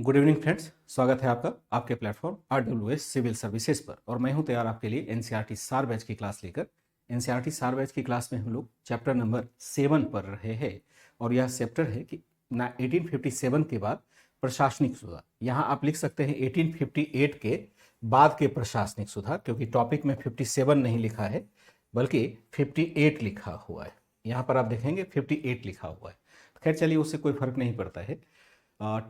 Good evening friends, स्वागत है आपका आपके प्लेटफॉर्म RWS सिविल सर्विसेज पर। और मैं हूं तैयार आपके लिए एनसीईआरटी सार बैच की क्लास लेकर। एनसीईआरटी सार बैच की क्लास में हम लोग चैप्टर नंबर 7 पढ़ रहे हैं और यह चैप्टर है कि 1857 के बाद प्रशासनिक सुधार। यहाँ आप लिख सकते हैं 1858 के बाद के प्रशासनिक सुधार, क्योंकि टॉपिक में 57 नहीं लिखा है बल्कि 58 लिखा हुआ है। यहाँ पर आप देखेंगे 58 लिखा हुआ है। खैर चलिए, उससे कोई फर्क नहीं पड़ता है।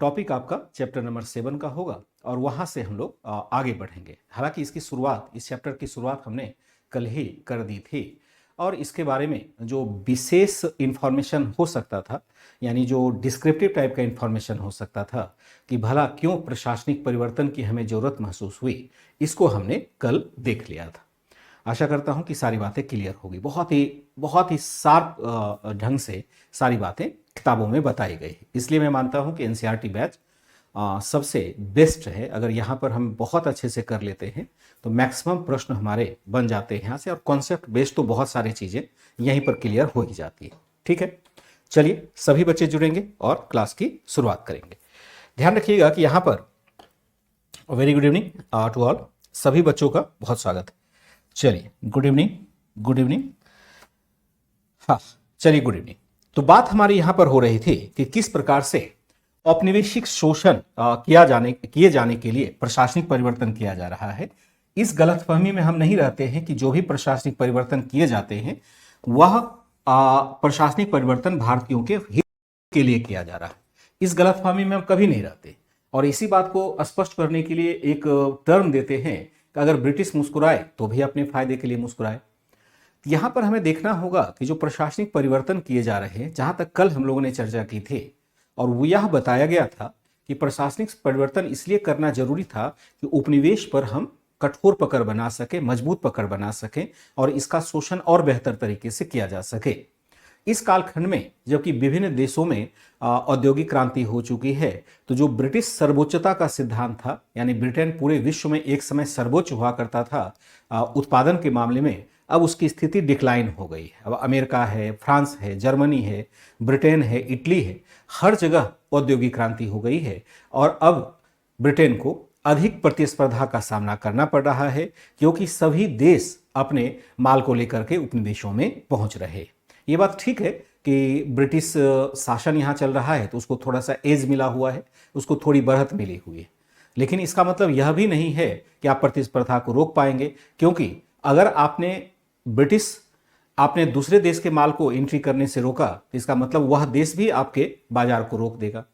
टॉपिक आपका चैप्टर नंबर 7 का होगा और वहां से हम लोग आगे बढ़ेंगे। हालांकि इसकी शुरुआत, इस चैप्टर की शुरुआत हमने कल ही कर दी थी और इसके बारे में जो विशेष इंफॉर्मेशन हो सकता था, यानी जो डिस्क्रिप्टिव टाइप का इंफॉर्मेशन हो सकता था कि भला क्यों प्रशासनिक परिवर्तन की हमें जरूरत महसूस हुई, इसको हमने कल देख लिया था। आशा करता हूं कि सारी बातें क्लियर होगी। बहुत ही शार्प ढंग से सारी बातें किताबों में बताई गई है। इसलिए मैं मानता हूं कि एनसीईआरटी बैच सबसे बेस्ट है। अगर यहाँ पर हम बहुत अच्छे से कर लेते हैं तो मैक्सिमम प्रश्न हमारे बन जाते हैं यहाँ से, और कॉन्सेप्ट बेस्ड तो बहुत सारी चीज़ें यहीं पर क्लियर हो ही जाती है। ठीक है, चलिए सभी बच्चे जुड़ेंगे और क्लास की शुरुआत करेंगे। ध्यान रखिएगा कि यहाँ पर very good evening to all, सभी बच्चों का बहुत स्वागत है। चलिए गुड इवनिंग, गुड इवनिंग। हाँ चलिए, गुड इवनिंग। तो बात हमारी यहां पर हो रही थी कि किस प्रकार से औपनिवेशिक शोषण किए जाने के लिए प्रशासनिक परिवर्तन किया जा रहा है। इस गलतफहमी में हम नहीं रहते हैं कि जो भी प्रशासनिक परिवर्तन किए जाते हैं वह प्रशासनिक परिवर्तन भारतीयों के हित के लिए किया जा रहा है। इस गलतफहमी में हम कभी नहीं रहते और इसी बात को स्पष्ट करने के लिए एक टर्म देते हैं कि अगर ब्रिटिश मुस्कुराए तो भी अपने फायदे के लिए मुस्कुराए। यहां पर हमें देखना होगा कि जो प्रशासनिक परिवर्तन किए जा रहे हैं, जहां तक कल हम लोगों ने चर्चा की थी और वो यह बताया गया था कि प्रशासनिक परिवर्तन इसलिए करना जरूरी था कि उपनिवेश पर हम कठोर पकड़ बना सके, मजबूत पकड़ बना सके और इसका शोषण और बेहतर तरीके से किया जा सके। इस कालखंड में जबकि विभिन्न देशों में औद्योगिक क्रांति हो चुकी है, तो जो ब्रिटिश सर्वोच्चता का सिद्धांत था, यानी ब्रिटेन पूरे विश्व में एक समय सर्वोच्च हुआ करता था उत्पादन के मामले में, अब उसकी स्थिति डिक्लाइन हो गई है। अब अमेरिका है, फ्रांस है, जर्मनी है, ब्रिटेन है, इटली है, हर जगह औद्योगिक क्रांति हो गई है और अब ब्रिटेन को अधिक प्रतिस्पर्धा का सामना करना पड़ रहा है, क्योंकि सभी देश अपने माल को लेकर के उपनिवेशों में पहुंच रहे। ये बात ठीक है कि ब्रिटिश शासन यहाँ चल रहा है तो उसको थोड़ा सा एज मिला हुआ है, उसको थोड़ी बढ़त मिली हुई है, लेकिन इसका मतलब यह भी नहीं है कि आप प्रतिस्पर्धा को रोक पाएंगे, क्योंकि अगर आपने दूसरे देश के माल को एंट्री करने से रोका तो इसका मतलब वह देश भी आपके बाजार को रोक देगा।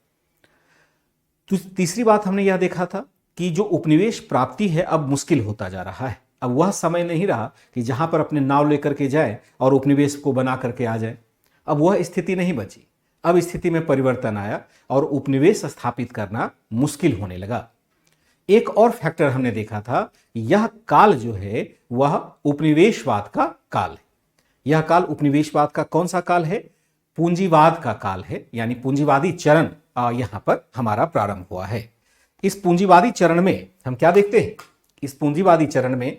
तो तीसरी बात हमने यह देखा था कि जो उपनिवेश प्राप्ति है अब मुश्किल होता जा रहा है। अब वह समय नहीं रहा कि जहां पर अपने नाव लेकर के जाए और उपनिवेश को बना करके आ जाए। अब वह स्थिति नहीं बची। अब स्थिति में परिवर्तन आया और उपनिवेश स्थापित करना मुश्किल होने लगा। एक और फैक्टर हमने देखा था, यह काल जो है वह उपनिवेशवाद का काल है। यह काल उपनिवेशवाद का कौन सा काल है? पूंजीवाद का काल है, यानी पूंजीवादी चरण यहां पर हमारा प्रारंभ हुआ है। इस पूंजीवादी चरण में हम क्या देखते हैं? इस पूंजीवादी चरण में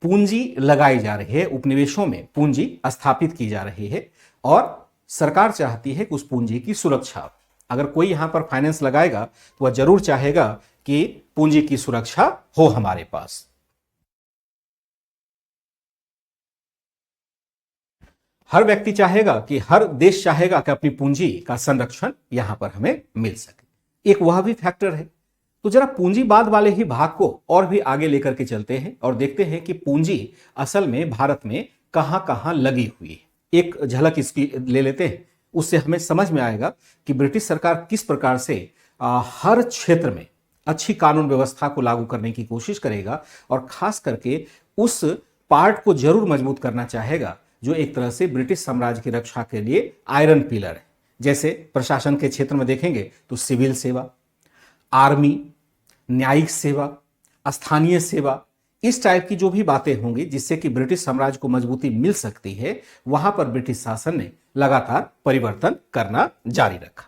पूंजी लगाई जा रही है, उपनिवेशों में पूंजी स्थापित की जा रही है और सरकार चाहती है कि उस पूंजी की सुरक्षा हो। अगर कोई यहां पर फाइनेंस लगाएगा तो वह जरूर चाहेगा कि पूंजी की सुरक्षा हो हमारे पास। हर व्यक्ति चाहेगा कि, हर देश चाहेगा कि अपनी पूंजी का संरक्षण यहां पर हमें मिल सके। एक वह भी फैक्टर है। तो जरा पूंजीवाद वाले ही भाग को और भी आगे लेकर के चलते हैं और देखते हैं कि पूंजी असल में भारत में कहां कहां लगी हुई है। एक झलक इसकी ले लेते हैं, उससे हमें समझ में आएगा कि ब्रिटिश सरकार किस प्रकार से हर क्षेत्र में अच्छी कानून व्यवस्था को लागू करने की कोशिश करेगा और खास करके उस पार्ट को जरूर मजबूत करना चाहेगा जो एक तरह से ब्रिटिश साम्राज्य की रक्षा के लिए आयरन पिलर है। जैसे प्रशासन के क्षेत्र में देखेंगे तो सिविल सेवा, आर्मी, न्यायिक सेवा, स्थानीय सेवा, इस टाइप की जो भी बातें होंगी जिससे कि ब्रिटिश साम्राज्य को मजबूती मिल सकती है, वहां पर ब्रिटिश शासन ने लगातार परिवर्तन करना जारी रखा।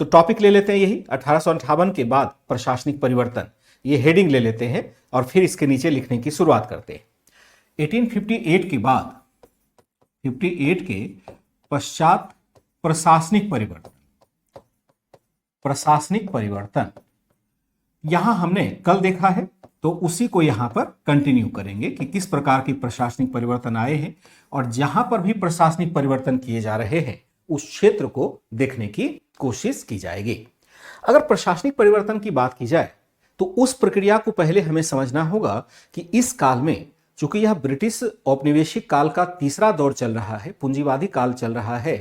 तो टॉपिक ले लेते हैं यही 1858 के बाद प्रशासनिक परिवर्तन, ये हेडिंग ले लेते हैं और फिर इसके नीचे लिखने की शुरुआत करते हैं। 1858 के बाद, 58 के पश्चात प्रशासनिक परिवर्तन यहां हमने कल देखा है तो उसी को यहां पर कंटिन्यू करेंगे कि किस प्रकार की प्रशासनिक परिवर्तन आए हैं और जहां पर भी प्रशासनिक परिवर्तन किए जा रहे हैं उस क्षेत्र को देखने की कोशिश की जाएगी। अगर प्रशासनिक परिवर्तन की बात की जाए तो उस प्रक्रिया को पहले हमें समझना होगा कि इस काल में, चूंकि यह ब्रिटिश औपनिवेशिक काल का तीसरा दौर चल रहा है, पूंजीवादी काल चल रहा है,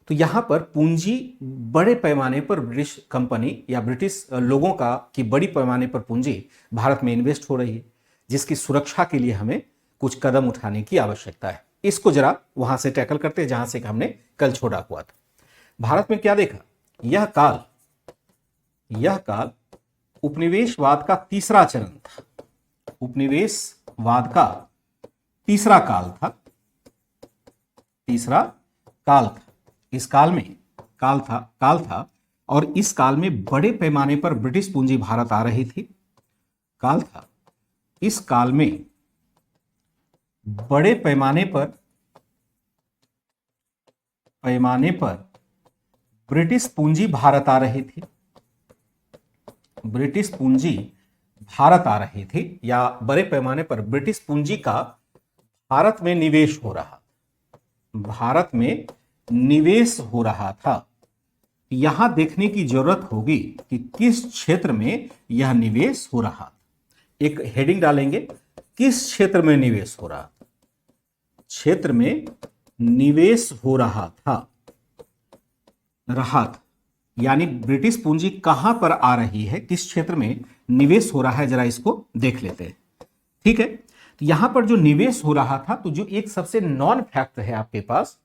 तो यहां पर पूंजी बड़े पैमाने पर ब्रिटिश कंपनी या ब्रिटिश लोगों का की बड़ी पैमाने पर पूंजी भारत में इन्वेस्ट हो रही है, जिसकी सुरक्षा के लिए हमें कुछ कदम उठाने की आवश्यकता है। इसको जरा वहां से टैकल करते हैं जहां से हमने कल छोड़ा हुआ था। भारत में क्या देखा, यह काल उपनिवेशवाद का तीसरा चरण था, उपनिवेशवाद का तीसरा काल था। इस काल था और इस काल में बड़े पैमाने पर ब्रिटिश पूंजी भारत आ रही थी। इस काल में बड़े पैमाने पर ब्रिटिश पूंजी भारत आ रही थी या बड़े पैमाने पर ब्रिटिश पूंजी का भारत में निवेश हो रहा था। यहां देखने की जरूरत होगी कि किस क्षेत्र में यह निवेश हो रहा था। एक हेडिंग डालेंगे, किस क्षेत्र में निवेश हो रहा था। क्षेत्र में निवेश हो रहा था यानी ब्रिटिश पूंजी कहां पर आ रही है, किस क्षेत्र में निवेश हो रहा है, जरा इसको देख लेते हैं। ठीक है, तो यहां पर जो निवेश हो रहा था, तो जो एक सबसे नॉन फैक्ट है आपके पास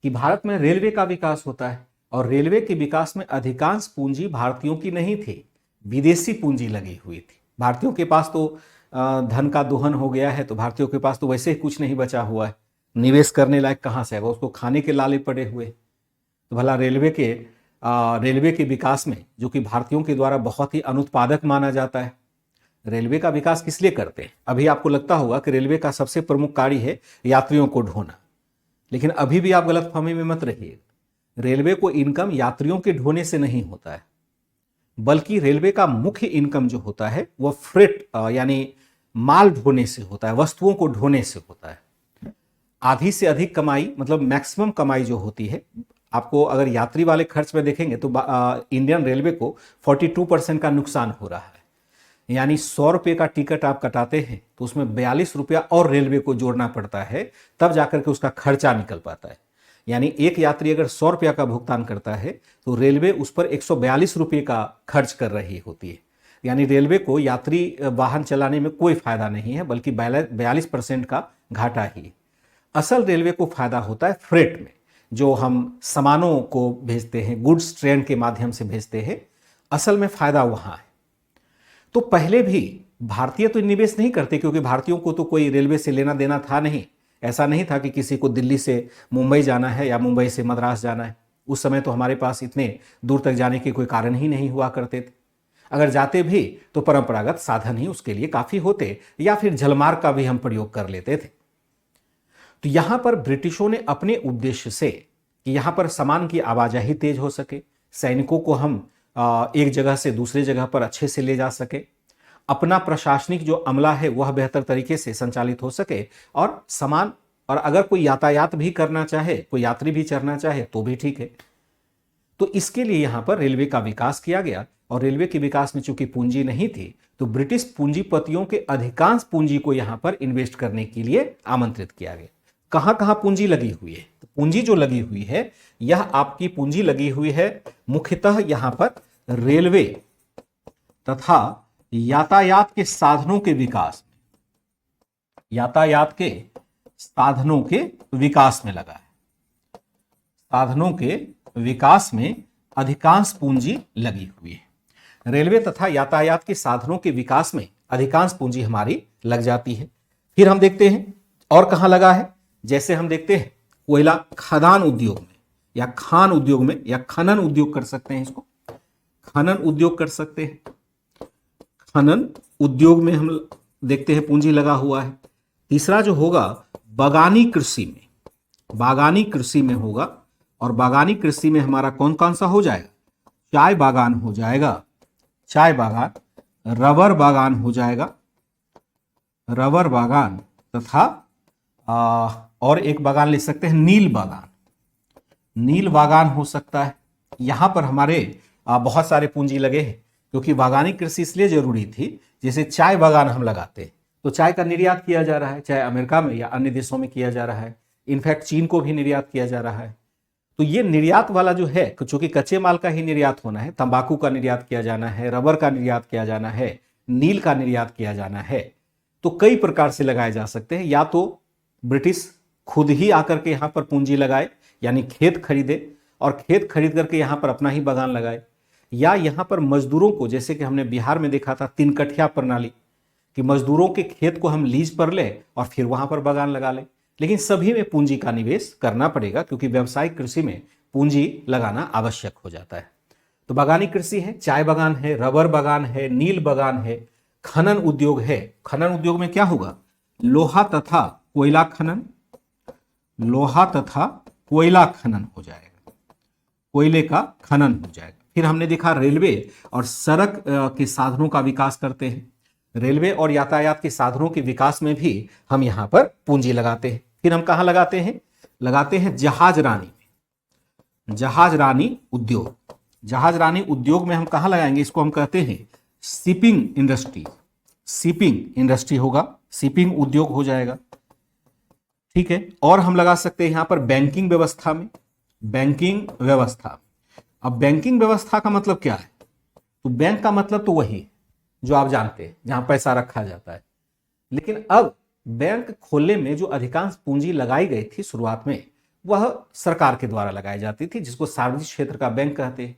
कि भारत में रेलवे का विकास होता है और रेलवे के विकास में अधिकांश पूंजी भारतीयों की नहीं थी, विदेशी पूंजी लगी हुई थी। भारतीयों के पास तो धन का दोहन हो गया है, तो भारतीयों के पास तो वैसे ही कुछ नहीं बचा हुआ है, निवेश करने लायक कहां से है, वो उसको खाने के लाले पड़े हुए। तो भला रेलवे के विकास में, जो कि भारतीयों के द्वारा बहुत ही अनुत्पादक माना जाता है, रेलवे का विकास किस लिए करते हैं? अभी आपको लगता होगा कि रेलवे का सबसे प्रमुख कार्य है यात्रियों को ढोना, लेकिन अभी भी आप गलतफहमी में मत रहिए। रेलवे को इनकम यात्रियों के ढोने से नहीं होता है, बल्कि रेलवे का मुख्य इनकम जो होता है वह फ्रेट यानी माल ढोने से होता है, वस्तुओं को ढोने से होता है। आधी से अधिक कमाई, मतलब मैक्सिमम कमाई जो होती है, आपको अगर यात्री वाले खर्च में देखेंगे तो इंडियन रेलवे को 42% का नुकसान हो रहा है। यानी 100 रुपये का टिकट आप कटाते हैं तो उसमें 42 रुपया और रेलवे को जोड़ना पड़ता है, तब जाकर के उसका खर्चा निकल पाता है। यानी एक यात्री अगर 100 रुपया का भुगतान करता है तो रेलवे उस पर 142 रुपये का खर्च कर रही होती है। यानी रेलवे को यात्री वाहन चलाने में कोई फायदा नहीं है, बल्कि 42% का घाटा ही। असल रेलवे को फायदा होता है फ्रेट में, जो हम सामानों को भेजते हैं, गुड्स ट्रेन के माध्यम से भेजते हैं, असल में फायदा वहां है। तो पहले भी भारतीय तो निवेश नहीं करते, क्योंकि भारतीयों को तो कोई रेलवे से लेना देना था नहीं। ऐसा नहीं था कि किसी को दिल्ली से मुंबई जाना है या मुंबई से मद्रास जाना है। उस समय तो हमारे पास इतने दूर तक जाने के कोई कारण ही नहीं हुआ करते थे। अगर जाते भी तो परंपरागत साधन ही उसके लिए काफी होते, या फिर जलमार्ग का भी हम प्रयोग कर लेते थे। तो यहां पर ब्रिटिशों ने अपने उद्देश्य से कि यहां पर सामान की आवाजाही तेज हो सके, सैनिकों को हम एक जगह से दूसरे जगह पर अच्छे से ले जा सके, अपना प्रशासनिक जो अमला है वह बेहतर तरीके से संचालित हो सके, और सामान, और अगर कोई यातायात भी करना चाहे, कोई यात्री भी चढ़ना चाहे तो भी ठीक है। तो इसके लिए यहां पर रेलवे का विकास किया गया, और रेलवे के विकास में चूंकि पूंजी नहीं थी तो ब्रिटिश पूंजीपतियों के अधिकांश पूंजी को यहां पर इन्वेस्ट करने के लिए आमंत्रित किया गया। कहां कहां पूंजी लगी हुई है? तो पूंजी जो लगी हुई है, यह आपकी पूंजी लगी हुई है मुख्यतः यहां पर रेलवे तथा यातायात के साधनों के विकास में, यातायात के साधनों के विकास में लगा है। साधनों के विकास में अधिकांश पूंजी लगी हुई है। रेलवे तथा यातायात के साधनों के विकास में अधिकांश पूंजी हमारी लग जाती है। फिर हम देखते हैं और कहां लगा है। जैसे हम देखते हैं कोयला खदान उद्योग में, या खान उद्योग में, या खनन उद्योग कर सकते हैं, इसको खनन उद्योग कर सकते हैं। खनन उद्योग में हम देखते हैं पूंजी लगा हुआ है। तीसरा जो होगा बागानी कृषि में, बागानी कृषि में होगा, और बागानी कृषि में हमारा कौन कौन सा हो जाएगा? चाय बागान हो जाएगा, चाय बागान रबर बागान हो जाएगा, रबर बागान तथा और एक बागान ले सकते हैं नील बागान, नील बागान हो सकता है। यहां पर हमारे बहुत सारे पूंजी लगे हैं, क्योंकि बागानी कृषि इसलिए जरूरी थी, जैसे चाय बागान हम लगाते हैं तो चाय का निर्यात किया जा रहा है, चाहे अमेरिका में या अन्य देशों में किया जा रहा है, इनफैक्ट चीन को भी निर्यात किया जा रहा है। तो ये निर्यात वाला जो है, चूंकि कच्चे माल का ही निर्यात होना है, तंबाकू का निर्यात किया जाना है, रबर का निर्यात किया जाना है, नील का निर्यात किया जाना है, तो कई प्रकार से लगाए जा सकते हैं। या तो ब्रिटिश खुद ही आकर के यहां पर पूंजी लगाए, यानी खेत खरीदे और खेत खरीद करके यहां पर अपना ही बागान लगाए, या यहां पर मजदूरों को, जैसे कि हमने बिहार में देखा था 3 कठिया प्रणाली, कि मजदूरों के खेत को हम लीज पर ले और फिर वहां पर बागान लगा ले। लेकिन सभी में पूंजी का निवेश करना पड़ेगा, क्योंकि व्यावसायिक कृषि में पूंजी लगाना आवश्यक हो जाता है। तो बागानी कृषि है, चाय बागान है, रबर बागान है, नील बागान है, खनन उद्योग है। खनन उद्योग में क्या होगा? लोहा तथा कोयला खनन, लोहा तथा कोयला खनन हो जाएगा, कोयले का खनन हो जाएगा। फिर हमने देखा रेलवे और सड़क के साधनों का विकास करते हैं, रेलवे और यातायात के साधनों के विकास में भी हम यहां पर पूंजी लगाते हैं। फिर हम कहां लगाते हैं? लगाते हैं जहाज रानी में, जहाज रानी उद्योग। जहाज रानी उद्योग में हम कहां लगाएंगे? इसको हम कहते हैं शिपिंग इंडस्ट्री, शिपिंग इंडस्ट्री होगा, शिपिंग उद्योग हो जाएगा, ठीक है। और हम लगा सकते हैं यहां पर बैंकिंग व्यवस्था में, बैंकिंग व्यवस्था। अब बैंकिंग व्यवस्था का मतलब क्या है? तो बैंक का मतलब तो वही जो आप जानते हैं, जहां पैसा रखा जाता है। लेकिन अब बैंक खोलने में जो अधिकांश पूंजी लगाई गई थी शुरुआत में, वह सरकार के द्वारा लगाई जाती थी, जिसको सार्वजनिक क्षेत्र का बैंक कहते हैं।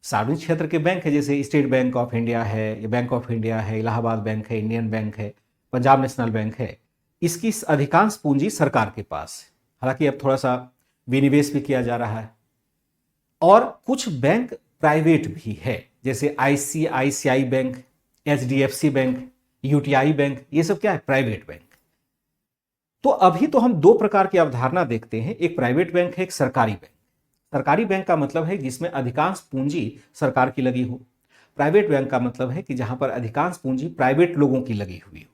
सार्वजनिक क्षेत्र के बैंक है, जैसे स्टेट बैंक ऑफ इंडिया है, बैंक ऑफ इंडिया है, इलाहाबाद बैंक है, इंडियन बैंक है, पंजाब नेशनल बैंक है। इसकी अधिकांश पूंजी सरकार के पास है। हालांकि अब थोड़ा सा विनिवेश भी किया जा रहा है। और कुछ बैंक प्राइवेट भी है, जैसे ICICI bank, HDFC bank, UTI bank, ये सब क्या है? Private bank. तो अभी तो हम 2 प्रकार की अवधारणा देखते हैं, एक प्राइवेट बैंक है, एक सरकारी बैंक। सरकारी बैंक का मतलब है जिसमें अधिकांश पूंजी सरकार की लगी हो। प्राइवेट बैंक का मतलब है कि जहां पर अधिकांश पूंजी प्राइवेट लोगों की लगी हुई हो।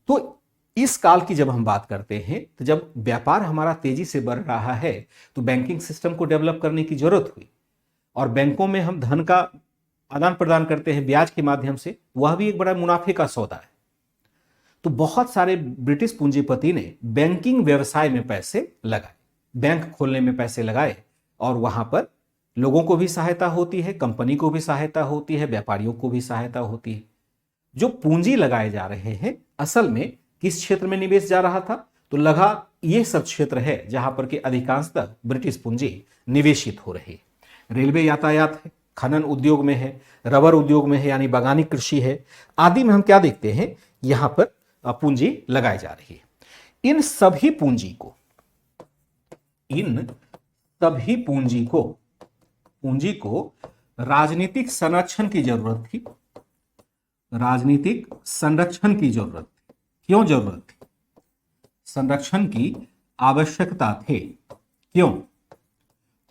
तो इस काल की जब हम बात करते हैं, तो जब व्यापार हमारा तेजी से बढ़ रहा है, तो बैंकिंग सिस्टम को डेवलप करने की जरूरत हुई। और बैंकों में हम धन का आदान प्रदान करते हैं ब्याज के माध्यम से, वह भी एक बड़ा मुनाफे का सौदा है। तो बहुत सारे ब्रिटिश पूंजीपति ने बैंकिंग व्यवसाय में पैसे लगाए, बैंक खोलने में पैसे लगाए, और वहां पर लोगों को भी सहायता होती है, कंपनी को भी सहायता होती है, व्यापारियों को भी सहायता होती है। जो पूंजी लगाए जा रहे हैं, असल में किस क्षेत्र में निवेश जा रहा था? तो लगा ये सब क्षेत्र है जहां पर कि अधिकांशतः ब्रिटिश पूंजी निवेशित हो रही है। रेलवे यातायात है, खनन उद्योग में है, रबर उद्योग में है, यानी बागानी कृषि है, आदि में हम क्या देखते हैं? यहां पर पूंजी लगाई जा रही है। इन सभी पूंजी को, इन सभी पूंजी को राजनीतिक संरक्षण की जरूरत थी, राजनीतिक संरक्षण की जरूरत थी। क्यों जरूरत थी? संरक्षण की आवश्यकता थी। क्यों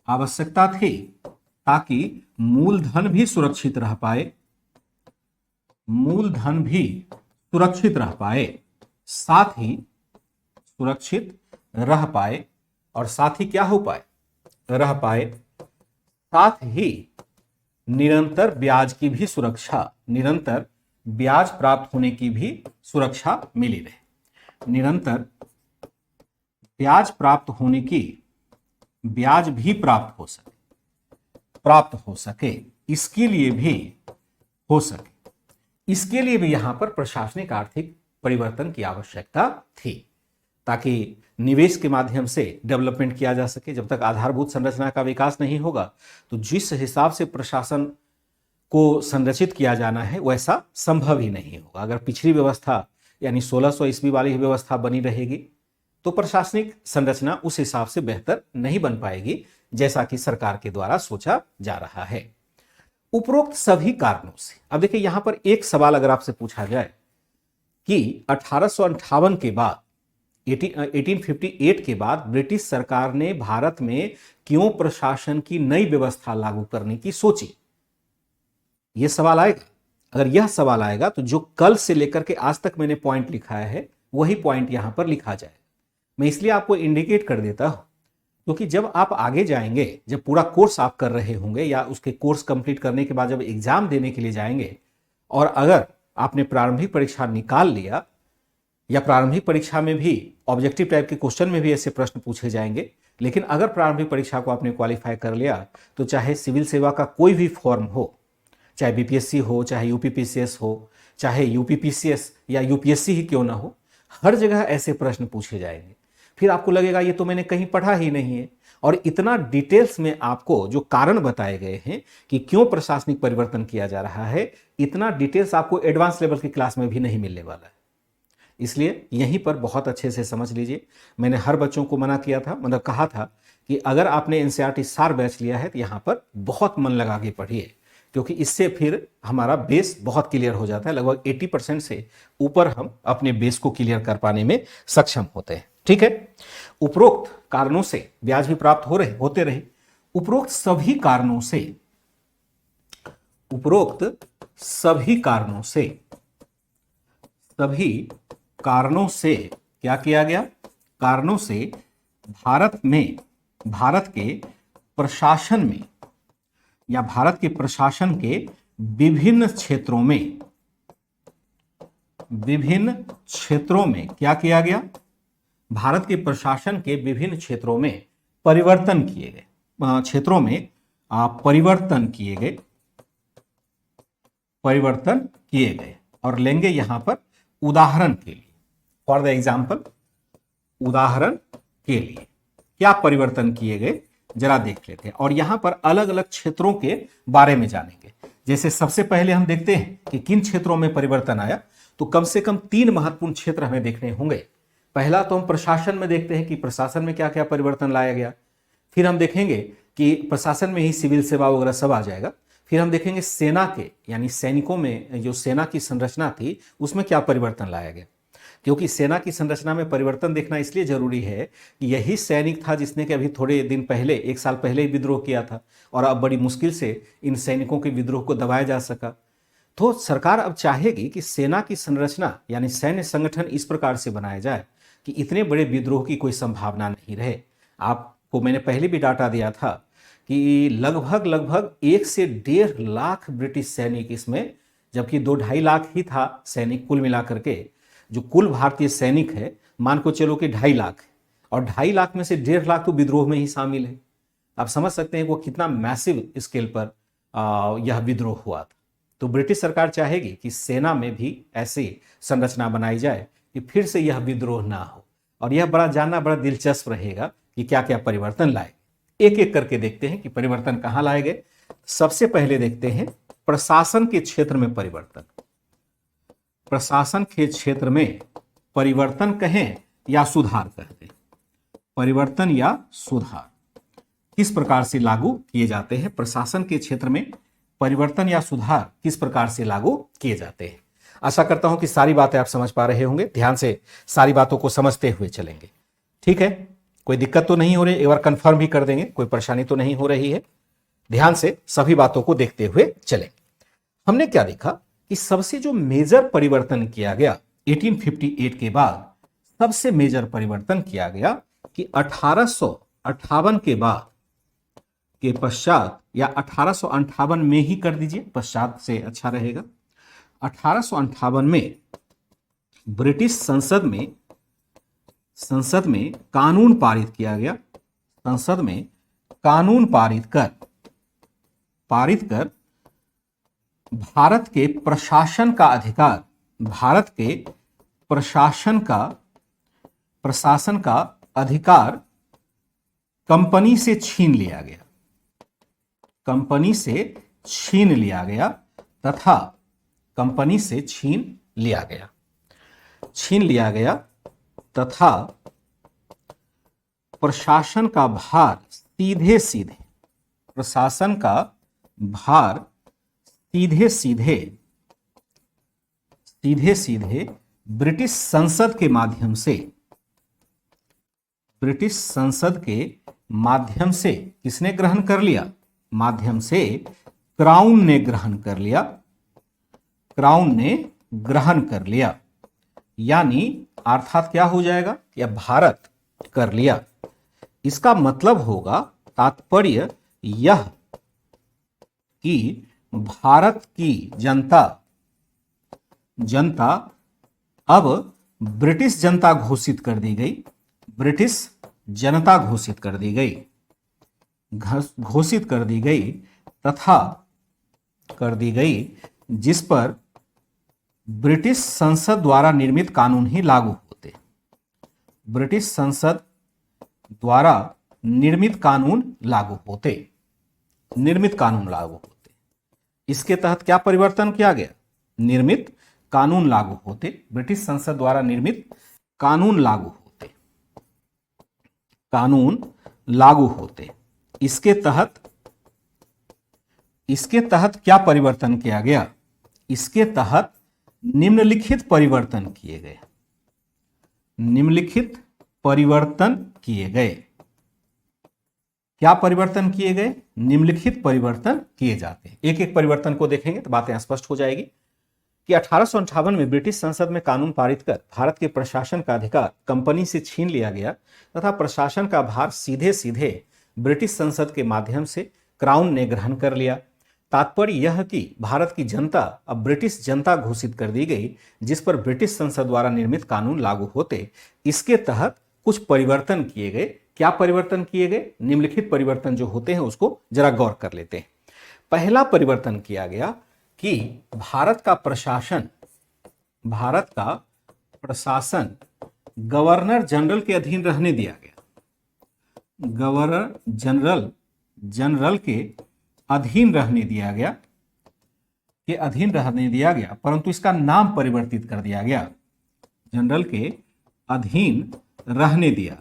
आवश्यकता थी? ताकि मूलधन भी सुरक्षित रह पाए, मूलधन भी सुरक्षित रह पाए, साथ ही सुरक्षित रह पाए, और साथ ही क्या हो पाए? रह पाए, साथ ही निरंतर ब्याज की भी सुरक्षा, निरंतर ब्याज प्राप्त होने की भी सुरक्षा मिली रहे, निरंतर ब्याज प्राप्त होने की, ब्याज भी प्राप्त हो सके, इसके लिए भी हो सके, इसके लिए भी यहां पर प्रशासनिक आर्थिक परिवर्तन की आवश्यकता थी, ताकि निवेश के माध्यम से डेवलपमेंट किया जा सके। जब तक आधारभूत संरचना का विकास नहीं होगा, तो जिस हिसाब से प्रशासन को संरचित किया जाना है वैसा संभव ही नहीं होगा। अगर पिछली व्यवस्था यानी 1600 ईस्वी वाली ही व्यवस्था बनी रहेगी, तो प्रशासनिक संरचना उस हिसाब से बेहतर नहीं बन पाएगी, जैसा कि सरकार के द्वारा सोचा जा रहा है। उपरोक्त सभी कारणों से, अब देखिए यहां पर एक सवाल अगर आपसे पूछा जाए कि 1858 के बाद, 1858 के बाद ब्रिटिश सरकार ने भारत में क्यों प्रशासन की नई व्यवस्था लागू करने की सोची, यह सवाल आएगा। अगर यह सवाल आएगा तो जो कल से लेकर के आज तक मैंने पॉइंट लिखाया है वही पॉइंट यहां पर लिखा जाए। मैं इसलिए आपको इंडिकेट कर देता हूं क्योंकि जब आप आगे जाएंगे, जब पूरा कोर्स आप कर रहे होंगे या उसके कोर्स कंप्लीट करने के बाद जब एग्जाम देने के लिए जाएंगे और अगर आपने प्रारंभिक परीक्षा निकाल लिया या प्रारंभिक परीक्षा में भी ऑब्जेक्टिव टाइप के क्वेश्चन में भी ऐसे प्रश्न पूछे जाएंगे, लेकिन अगर प्रारंभिक परीक्षा को आपने क्वालिफाई कर लिया तो चाहे सिविल सेवा का कोई भी फॉर्म हो, चाहे बीपीएससी हो, चाहे यूपीपीसीएस हो, चाहे यूपीपीसीएस या यूपीएससी ही क्यों ना हो, हर जगह ऐसे प्रश्न पूछे जाएंगे। फिर आपको लगेगा ये तो मैंने कहीं पढ़ा ही नहीं है, और इतना डिटेल्स में आपको जो कारण बताए गए हैं कि क्यों प्रशासनिक परिवर्तन किया जा रहा है, इतना डिटेल्स आपको एडवांस लेवल की क्लास में भी नहीं मिलने वाला है। इसलिए यहीं पर बहुत अच्छे से समझ लीजिए। मैंने हर बच्चों को मना किया था, मतलब कहा था कि अगर आपने एनसीईआरटी सार बैच लिया है तो यहाँ पर बहुत मन लगा के पढ़िए, क्योंकि इससे फिर हमारा बेस बहुत क्लियर हो जाता है। लगभग 80% से ऊपर हम अपने बेस को क्लियर कर पाने में सक्षम होते हैं। ठीक है, उपरोक्त कारणों से ब्याज भी प्राप्त होते रहे। उपरोक्त सभी कारणों से क्या किया गया? कारणों से भारत के प्रशासन में या भारत के प्रशासन के विभिन्न क्षेत्रों में क्या किया गया? भारत के प्रशासन के विभिन्न क्षेत्रों में परिवर्तन किए गए, परिवर्तन किए गए। और लेंगे यहां पर उदाहरण के लिए, फॉर द एग्जाम्पल, उदाहरण के लिए क्या परिवर्तन किए गए जरा देख लेते हैं। और यहां पर अलग अलग क्षेत्रों के बारे में जानेंगे। जैसे सबसे पहले हम देखते हैं कि किन क्षेत्रों में परिवर्तन आया, तो कम से कम 3 महत्वपूर्ण क्षेत्र हमें देखने होंगे। पहला तो हम प्रशासन में देखते हैं कि प्रशासन में क्या क्या परिवर्तन लाया गया। फिर हम देखेंगे कि प्रशासन में ही सिविल सेवा वगैरह सब आ जाएगा। फिर हम देखेंगे सेना के यानी सैनिकों में जो सेना की संरचना थी उसमें क्या परिवर्तन लाया गया, क्योंकि सेना की संरचना में परिवर्तन देखना इसलिए जरूरी है कि यही सैनिक था जिसने कि अभी थोड़े दिन पहले, 1 साल पहले ही विद्रोह किया था, और अब बड़ी मुश्किल से इन सैनिकों के विद्रोह को दबाया जा सका। तो सरकार अब चाहेगी कि सेना की संरचना यानी सैन्य संगठन इस प्रकार से बनाया जाए कि इतने बड़े विद्रोह की कोई संभावना नहीं रहे। आपको मैंने पहले भी डाटा दिया था कि लगभग 1 से 1.5 लाख ब्रिटिश सैनिक इसमें, जबकि 2-2.5 लाख ही था सैनिक कुल मिलाकर के। जो कुल भारतीय सैनिक है मान को चलो कि 2.5 लाख है, और 2.5 लाख में से 1.5 लाख तो विद्रोह में ही शामिल है। आप समझ सकते हैं वो कितना मैसिव स्केल पर यह विद्रोह हुआ था। तो ब्रिटिश सरकार चाहेगी कि सेना में भी ऐसी संरचना बनाई जाए कि फिर से यह विद्रोह ना हो। और यह जानना बड़ा दिलचस्प रहेगा कि क्या क्या परिवर्तन लाए। एक एक करके देखते हैं कि परिवर्तन कहां लाए गए। सबसे पहले देखते हैं प्रशासन के क्षेत्र में परिवर्तन। प्रशासन के क्षेत्र में परिवर्तन कहें या सुधार कहते हैं, परिवर्तन या सुधार किस प्रकार से लागू किए जाते हैं? प्रशासन के क्षेत्र में परिवर्तन या सुधार किस प्रकार से लागू किए जाते हैं? आशा करता हूं कि सारी बातें आप समझ पा रहे होंगे। ध्यान से सारी बातों को समझते हुए चलेंगे। ठीक है, कोई दिक्कत तो नहीं हो रही? एक बार कंफर्म भी कर देंगे, कोई परेशानी तो नहीं हो रही है। ध्यान से सभी बातों को देखते हुए चलेंगे। हमने क्या देखा कि सबसे जो मेजर परिवर्तन किया गया 1858 के बाद, सबसे मेजर परिवर्तन किया गया कि 1858 के बाद के पश्चात, या 1858 में ही कर दीजिए, पश्चात से अच्छा रहेगा। 1858 में ब्रिटिश संसद में कानून पारित किया गया। संसद में कानून पारित कर भारत के प्रशासन का अधिकार, भारत के प्रशासन का अधिकार कंपनी से छीन लिया गया, कंपनी से छीन लिया गया तथा कंपनी से छीन लिया गया तथा प्रशासन का भार सीधे सीधे ब्रिटिश संसद के माध्यम से किसने ग्रहण कर लिया? माध्यम से क्राउन ने ग्रहण कर लिया। क्राउन ने ग्रहण कर लिया, यानी अर्थात क्या हो जाएगा, या भारत कर लिया। इसका मतलब होगा, तात्पर्य यह कि भारत की जनता अब ब्रिटिश जनता घोषित कर दी गई, ब्रिटिश जनता घोषित कर दी गई, घोषित कर दी गई तथा कर दी गई, जिस पर ब्रिटिश संसद द्वारा निर्मित कानून ही लागू होते। ब्रिटिश संसद द्वारा निर्मित कानून लागू होते, निर्मित कानून लागू होते। इसके तहत क्या परिवर्तन किया गया, निर्मित कानून लागू होते, ब्रिटिश संसद द्वारा निर्मित कानून लागू होते, कानून लागू होते। इसके तहत क्या परिवर्तन किया गया, इसके तहत निम्नलिखित परिवर्तन किए गए, निम्नलिखित परिवर्तन किए गए। क्या परिवर्तन किए गए, निम्नलिखित परिवर्तन किए जाते हैं। एक एक परिवर्तन को देखेंगे तो बातें स्पष्ट हो जाएगी कि 1858 में ब्रिटिश संसद में कानून पारित कर भारत के प्रशासन का अधिकार कंपनी से छीन लिया गया तथा प्रशासन का भार सीधे सीधे ब्रिटिश संसद के माध्यम से क्राउन ने ग्रहण कर लिया। तात्पर्य यह कि भारत की जनता अब ब्रिटिश जनता घोषित कर दी गई, जिस पर ब्रिटिश संसद द्वारा निर्मित कानून लागू होते। इसके तहत कुछ परिवर्तन किए गए। क्या परिवर्तन किए गए, निम्नलिखित परिवर्तन जो होते हैं उसको जरा गौर कर लेते हैं। पहला परिवर्तन किया गया कि भारत का प्रशासन गवर्नर जनरल के अधीन रहने दिया गया, गवर्नर जनरल के अधीन रहने दिया गया, परंतु इसका नाम परिवर्तित कर दिया गया। जनरल के अधीन रहने दिया,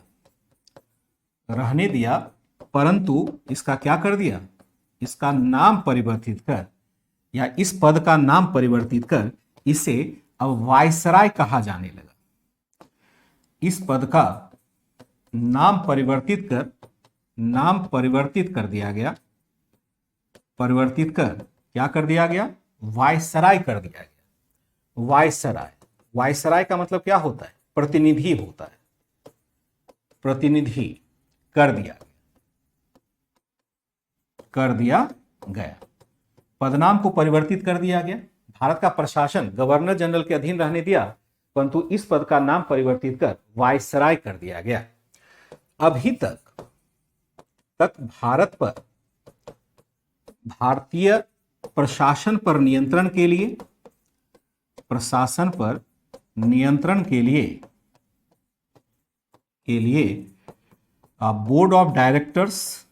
परंतु इसका क्या कर दिया, इसका नाम परिवर्तित कर, या इस पद का नाम परिवर्तित कर इसे अब वायसराय कहा जाने लगा। इस पद का नाम परिवर्तित कर दिया गया, परिवर्तित कर क्या कर दिया गया, वायसराय कर दिया गया। वायसराय का मतलब क्या होता है, प्रतिनिधि होता है, प्रतिनिधि कर दिया गया। पदनाम को परिवर्तित कर दिया गया। भारत का प्रशासन गवर्नर जनरल के अधीन रहने दिया, परंतु इस पद का नाम परिवर्तित कर वायसराय कर दिया गया। अभी तक भारत पर भारतीय प्रशासन पर नियंत्रण के लिए बोर्ड ऑफ डायरेक्टर्स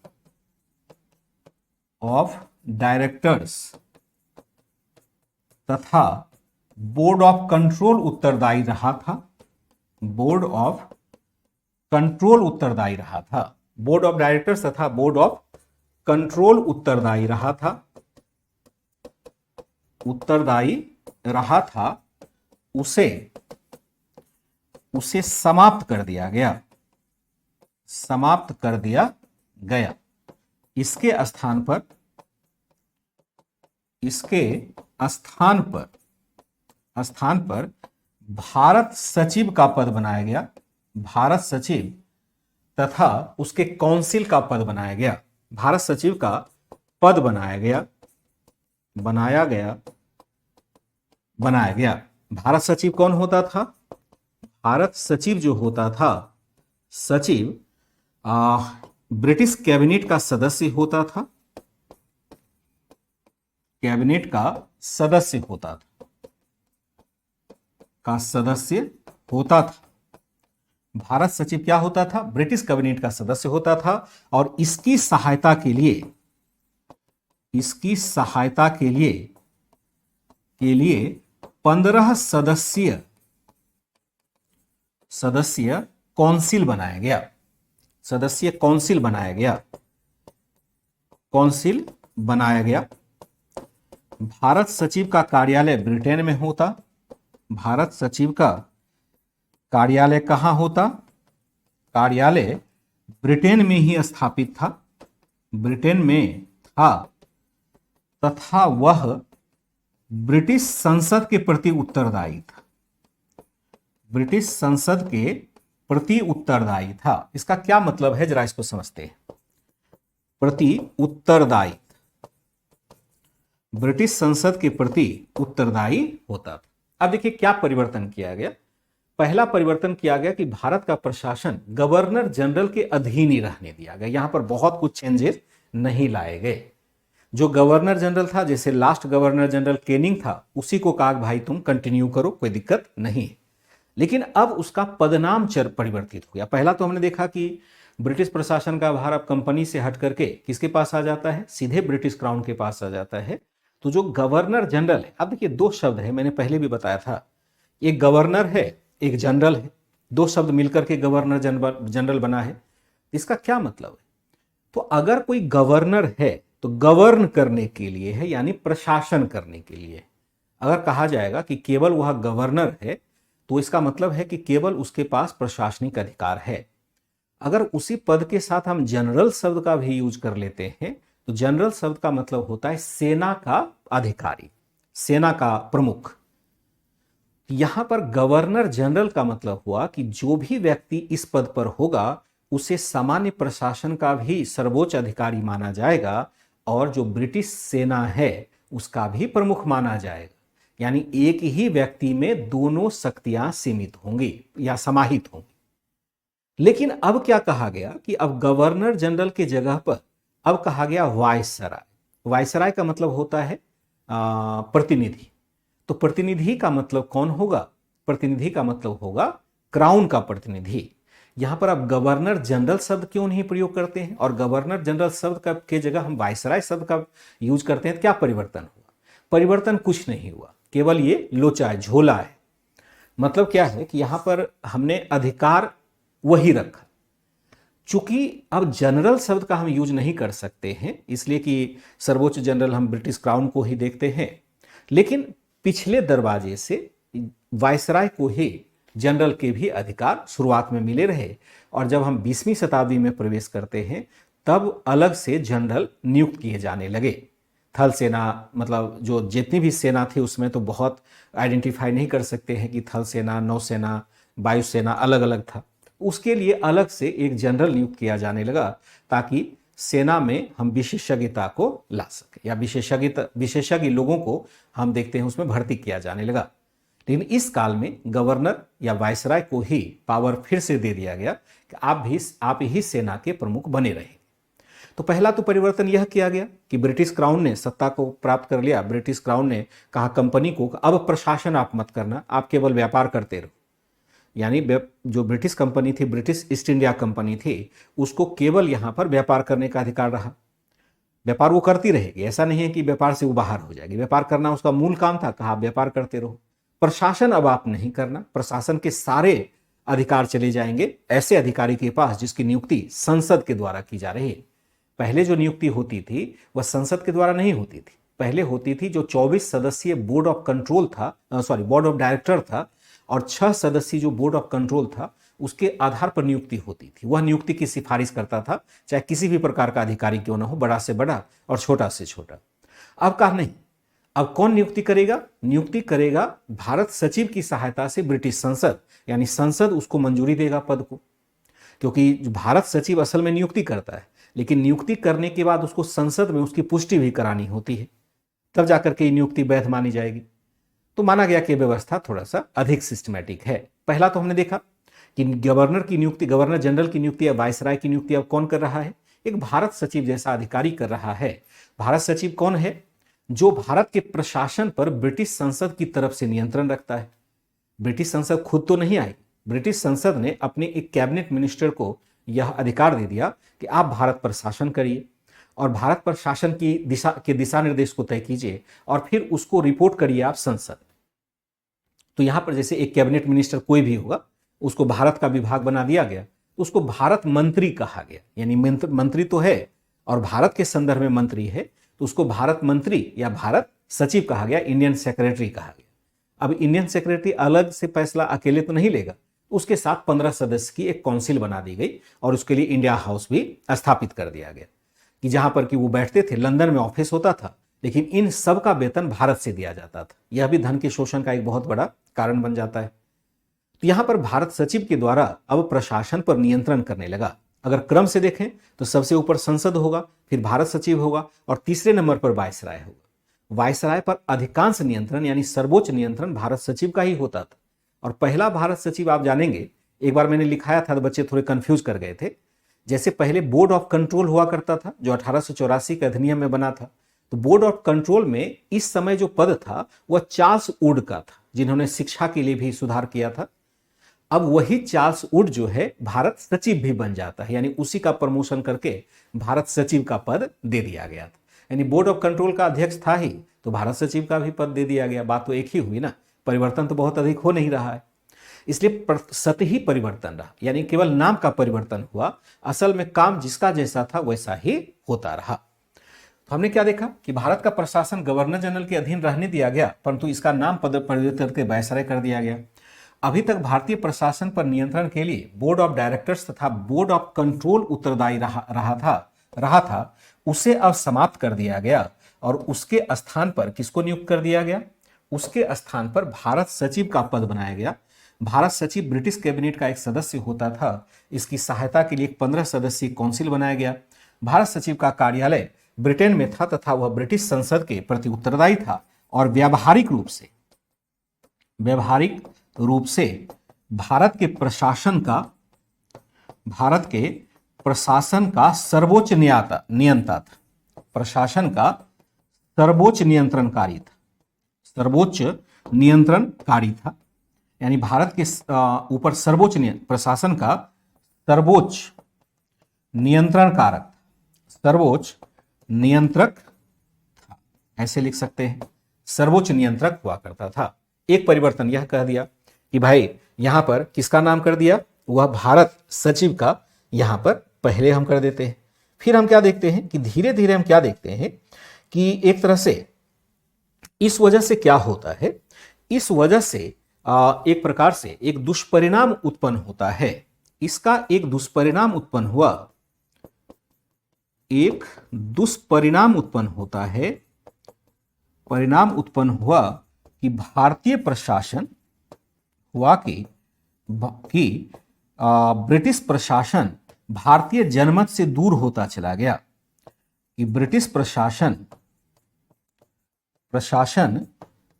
तथा बोर्ड ऑफ कंट्रोल उत्तरदायी रहा था। बोर्ड ऑफ डायरेक्टर्स तथा बोर्ड ऑफ कंट्रोल उत्तरदायी रहा था। उसे समाप्त कर दिया गया। इसके स्थान पर भारत सचिव का पद बनाया गया। भारत सचिव तथा उसके काउंसिल का पद बनाया गया। भारत सचिव का पद बनाया गया। भारत सचिव कौन होता था, भारत सचिव जो होता था, सचिव ब्रिटिश कैबिनेट का सदस्य होता था। कैबिनेट का सदस्य होता था। भारत सचिव क्या होता था, ब्रिटिश कैबिनेट का सदस्य होता था और इसकी सहायता के लिए 15 सदस्य काउंसिल बनाया गया। भारत सचिव का कार्यालय ब्रिटेन में होता। भारत सचिव का कार्यालय कहां होता, कार्यालय ब्रिटेन में ही स्थापित था। तथा ब्रिटिश संसद के प्रति उत्तरदायी था। ब्रिटिश संसद के प्रति उत्तरदायी था, इसका क्या मतलब है जरा इसको समझते हैं। प्रति उत्तरदायी, ब्रिटिश संसद के प्रति उत्तरदायी होता था। अब देखिए क्या परिवर्तन किया गया। पहला परिवर्तन किया गया कि भारत का प्रशासन गवर्नर जनरल के अधीन ही रहने दिया गया। यहां पर बहुत कुछ चेंजेस नहीं लाए गए। जो गवर्नर जनरल था, जैसे लास्ट गवर्नर जनरल केनिंग था, उसी को कहा भाई तुम कंटिन्यू करो, कोई दिक्कत नहीं। लेकिन अब उसका पदनाम परिवर्तित हो गया। पहला तो हमने देखा कि ब्रिटिश प्रशासन का भार अब कंपनी से हट करके किसके पास आ जाता है, सीधे ब्रिटिश क्राउन के पास आ जाता है। तो जो गवर्नर जनरल है, अब देखिए दो शब्द है, मैंने पहले भी बताया था, एक गवर्नर है एक जनरल है, दो शब्द मिलकर के गवर्नर जनरल बना है। इसका क्या मतलब है, तो अगर कोई गवर्नर है तो गवर्न करने के लिए है, यानी प्रशासन करने के लिए। अगर कहा जाएगा कि केवल वह गवर्नर है तो इसका मतलब है कि केवल उसके पास प्रशासनिक अधिकार है। अगर उसी पद के साथ हम जनरल शब्द का भी यूज कर लेते हैं तो जनरल शब्द का मतलब होता है सेना का अधिकारी, सेना का प्रमुख। यहां पर गवर्नर जनरल का मतलब हुआ कि जो भी व्यक्ति इस पद पर होगा उसे सामान्य प्रशासन का भी सर्वोच्च अधिकारी माना जाएगा और जो ब्रिटिश सेना है उसका भी प्रमुख माना जाएगा। यानी एक ही व्यक्ति में दोनों शक्तियां सीमित होंगी या समाहित होंगी। लेकिन अब क्या कहा गया कि अब गवर्नर जनरल की जगह पर अब कहा गया वायसराय। वायसराय का मतलब होता है प्रतिनिधि। तो प्रतिनिधि का मतलब कौन होगा, प्रतिनिधि का मतलब होगा क्राउन का प्रतिनिधि। यहां पर अब गवर्नर जनरल शब्द क्यों नहीं प्रयोग करते हैं और गवर्नर जनरल शब्द के जगह हम वायसराय शब्द का यूज करते हैं। तो क्या परिवर्तन हुआ, परिवर्तन कुछ नहीं हुआ, केवल ये लोचा है, झोला है। मतलब क्या है कि यहां पर हमने अधिकार वही रखा। चूंकि अब जनरल शब्द का हम यूज नहीं कर सकते हैं इसलिए कि सर्वोच्च जनरल हम ब्रिटिश क्राउन को ही देखते हैं, लेकिन पिछले दरवाजे से वायसराय को ही जनरल के भी अधिकार शुरुआत में मिले रहे। और जब हम 20वीं शताब्दी में प्रवेश करते हैं तब अलग से जनरल नियुक्त किए जाने लगे। थल सेना, मतलब जो जितनी भी सेना थी उसमें तो बहुत आइडेंटिफाई नहीं कर सकते हैं कि थल सेना, नौसेना, वायुसेना अलग अलग था। उसके लिए अलग से एक जनरल नियुक्त किया जाने लगा ताकि सेना में हम विशेषज्ञता को ला सके या विशेषज्ञ लोगों को हम देखते हैं उसमें भर्ती किया जाने लगा। लेकिन इस काल में गवर्नर या वायसराय को ही पावर फिर से दे दिया गया कि आप ही सेना के प्रमुख बने रहे। तो पहला तो परिवर्तन यह किया गया कि ब्रिटिश क्राउन ने सत्ता को प्राप्त कर लिया। ब्रिटिश क्राउन ने कहा कंपनी को अब प्रशासन आप मत करना, आप केवल व्यापार करते रहो। यानी जो ब्रिटिश कंपनी थी, ब्रिटिश ईस्ट इंडिया कंपनी थी, उसको केवल यहां पर व्यापार करने का अधिकार रहा। व्यापार वो करती रहेगी, ऐसा नहीं है कि व्यापार से वो बाहर हो जाएगी। व्यापार करना उसका मूल काम था, कहा व्यापार करते रहो। प्रशासन अब आप नहीं करना, प्रशासन के सारे अधिकार चले जाएंगे ऐसे अधिकारी के पास जिसकी नियुक्ति संसद के द्वारा की जा रही है। पहले जो नियुक्ति होती थी वह संसद के द्वारा नहीं होती थी, पहले होती थी जो 24 सदस्यीय बोर्ड ऑफ कंट्रोल था, बोर्ड ऑफ डायरेक्टर था, और 6 सदस्यीय जो बोर्ड ऑफ कंट्रोल था उसके आधार पर नियुक्ति होती थी। वह नियुक्ति की सिफारिश करता था, चाहे किसी भी प्रकार का अधिकारी क्यों ना हो, बड़ा से बड़ा और छोटा से छोटा। अब कहा नहीं, अब कौन नियुक्ति करेगा, नियुक्ति करेगा भारत सचिव की सहायता से ब्रिटिश संसद, यानी संसद उसको मंजूरी देगा पद को। क्योंकि भारत सचिव असल में नियुक्ति करता है, लेकिन नियुक्ति करने के बाद उसको संसद में उसकी पुष्टि भी करानी होती है, तब जाकर के नियुक्ति वैध मानी जाएगी। तो माना गया कि व्यवस्था थोड़ा सा अधिक सिस्टमैटिक है। पहला तो हमने देखा कि गवर्नर जनरल की नियुक्ति या वायसराय की नियुक्ति अब कौन कर रहा है, एक भारत सचिव जैसा अधिकारी कर रहा है। भारत सचिव कौन है, जो भारत के प्रशासन पर ब्रिटिश संसद की तरफ से नियंत्रण रखता है। ब्रिटिश संसद खुद तो नहीं आई, ब्रिटिश संसद ने अपने एक कैबिनेट मिनिस्टर को यह अधिकार दे दिया कि आप भारत पर शासन करिए और भारत पर शासन की दिशा निर्देश को तय कीजिए और फिर उसको रिपोर्ट करिए आप संसद। तो यहां पर जैसे एक कैबिनेट मिनिस्टर कोई भी होगा, उसको भारत का विभाग बना दिया गया, तो उसको भारत मंत्री कहा गया। यानी मंत्री तो है और भारत के संदर्भ में मंत्री है, तो उसको भारत मंत्री या भारत सचिव कहा गया, इंडियन सेक्रेटरी कहा गया। अब इंडियन सेक्रेटरी अलग से फैसला अकेले तो नहीं लेगा, उसके साथ 15 सदस्य की एक काउंसिल बना दी गई और उसके लिए इंडिया हाउस भी स्थापित कर दिया गया कि जहां पर कि वो बैठते थे। लंदन में ऑफिस होता था, लेकिन इन सब का वेतन भारत से दिया जाता था। यह भी धन के शोषण का एक बहुत बड़ा कारण बन जाता है। तो यहां पर भारत सचिव के द्वारा अब प्रशासन पर नियंत्रण करने लगा। अगर क्रम से देखें तो सबसे ऊपर संसद होगा, फिर भारत सचिव होगा और तीसरे नंबर पर वायसराय होगा। वायसराय पर अधिकांश नियंत्रण यानी सर्वोच्च नियंत्रण भारत सचिव का ही होता था। और पहला भारत सचिव आप जानेंगे, एक बार मैंने लिखाया था तो बच्चे थोड़े कंफ्यूज कर गए थे। जैसे पहले बोर्ड ऑफ कंट्रोल हुआ करता था जो 1884 के अधिनियम में बना था, तो बोर्ड ऑफ कंट्रोल में इस समय जो पद था वह चार्ल्स वुड का था, जिन्होंने शिक्षा के लिए भी सुधार किया था। अब वही चार्ल्स वुड जो है भारत सचिव भी बन जाता है, यानी उसी का प्रमोशन करके भारत सचिव का पद दे दिया गया था। यानी बोर्ड ऑफ कंट्रोल का अध्यक्ष था ही, तो भारत सचिव का भी पद दे दिया गया। बात तो एक ही हुई ना, परिवर्तन तो बहुत अधिक हो नहीं रहा है, इसलिए सतही परिवर्तन रहा, यानी केवल नाम का परिवर्तन हुआ, असल में काम जिसका जैसा था वैसा ही होता रहा। तो हमने क्या देखा कि भारत का प्रशासन गवर्नर जनरल के अधीन रहने दिया गया, परंतु इसका नाम परिवर्तित करके वायसराय कर दिया गया। अभी तक भारतीय प्रशासन पर नियंत्रण के लिए बोर्ड ऑफ डायरेक्टर्स तथा बोर्ड ऑफ कंट्रोल उत्तरदायी रहा था, उसे अब समाप्त कर दिया गया और उसके स्थान पर किसको नियुक्त कर दिया गया? उसके स्थान पर भारत सचिव का पद बनाया गया। भारत सचिव ब्रिटिश कैबिनेट का एक सदस्य होता था। इसकी सहायता के लिए एक 15 सदस्यीय काउंसिल बनाया गया। भारत सचिव का कार्यालय ब्रिटेन में था तथा वह ब्रिटिश संसद के प्रति उत्तरदायी था और व्यावहारिक रूप से भारत के प्रशासन का सर्वोच्च नियंता था। प्रशासन का सर्वोच्च नियंत्रणकारी था, यानी भारत के ऊपर प्रशासन का सर्वोच्च नियंत्रक था, ऐसे लिख सकते हैं, सर्वोच्च नियंत्रक हुआ करता था। एक परिवर्तन यह कह दिया कि भाई यहां पर किसका नाम कर दिया? वह भारत सचिव का यहां पर पहले हम कर देते हैं। फिर हम क्या देखते हैं कि धीरे धीरे हम क्या देखते हैं कि एक तरह से इस वजह से क्या होता है, इस वजह से एक प्रकार से एक दुष्परिणाम उत्पन्न होता है। इसका एक दुष्परिणाम उत्पन्न हुआ कि भारतीय प्रशासन ब्रिटिश प्रशासन भारतीय जनमत से दूर होता चला गया, कि ब्रिटिश प्रशासन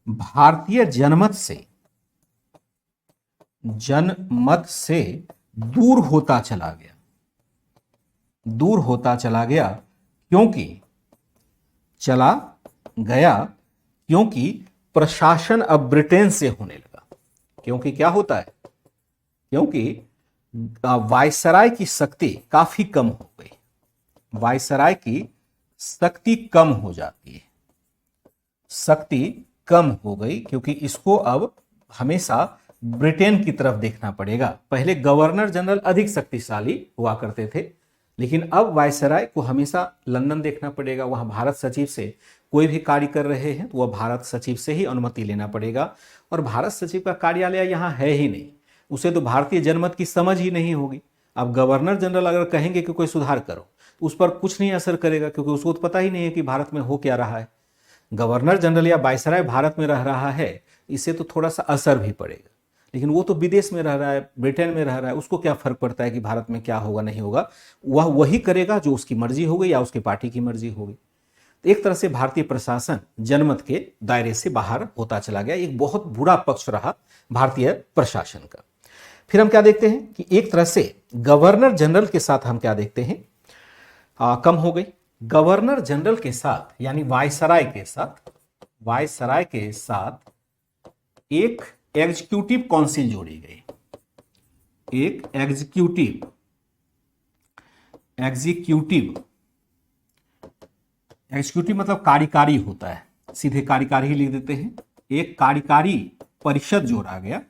भारतीय जनमत से दूर होता चला गया, क्योंकि प्रशासन अब ब्रिटेन से होने लगा। क्योंकि क्या होता है? क्योंकि वायसराय की शक्ति काफी कम हो गई, वायसराय की शक्ति कम हो जाती है, क्योंकि इसको अब हमेशा ब्रिटेन की तरफ देखना पड़ेगा। पहले गवर्नर जनरल अधिक शक्तिशाली हुआ करते थे, लेकिन अब वायसराय को हमेशा लंदन देखना पड़ेगा। वहां भारत सचिव से कोई भी कार्य कर रहे हैं तो वह भारत सचिव से ही अनुमति लेना पड़ेगा, और भारत सचिव का कार्यालय यहाँ है ही नहीं, उसे तो भारतीय जनमत की समझ ही नहीं होगी। अब गवर्नर जनरल अगर कहेंगे कि कोई सुधार करो, उस पर कुछ नहीं असर करेगा, क्योंकि उसको तो पता ही नहीं है कि भारत में हो क्या रहा है। गवर्नर जनरल या वायसराय भारत में रह रहा है, इससे तो थोड़ा सा असर भी पड़ेगा, लेकिन वो तो विदेश में रह रहा है, ब्रिटेन में रह रहा है, उसको क्या फर्क पड़ता है कि भारत में क्या होगा नहीं होगा। वह वही करेगा जो उसकी मर्जी होगी या उसके पार्टी की मर्जी होगी। तो एक तरह से भारतीय प्रशासन जनमत के दायरे से बाहर होता चला गया। एक बहुत बुरा पक्ष रहा भारतीय प्रशासन का। फिर हम क्या देखते हैं कि एक तरह से गवर्नर जनरल के साथ हम क्या देखते हैं, कम हो गई। गवर्नर जनरल के साथ यानी वायसराय के साथ एक एग्जीक्यूटिव काउंसिल जोड़ी गई। एक एग्जीक्यूटिव मतलब कार्यकारी होता है, सीधे कार्यकारी ही लिख देते हैं। एक कार्यकारी परिषद जोड़ा गया।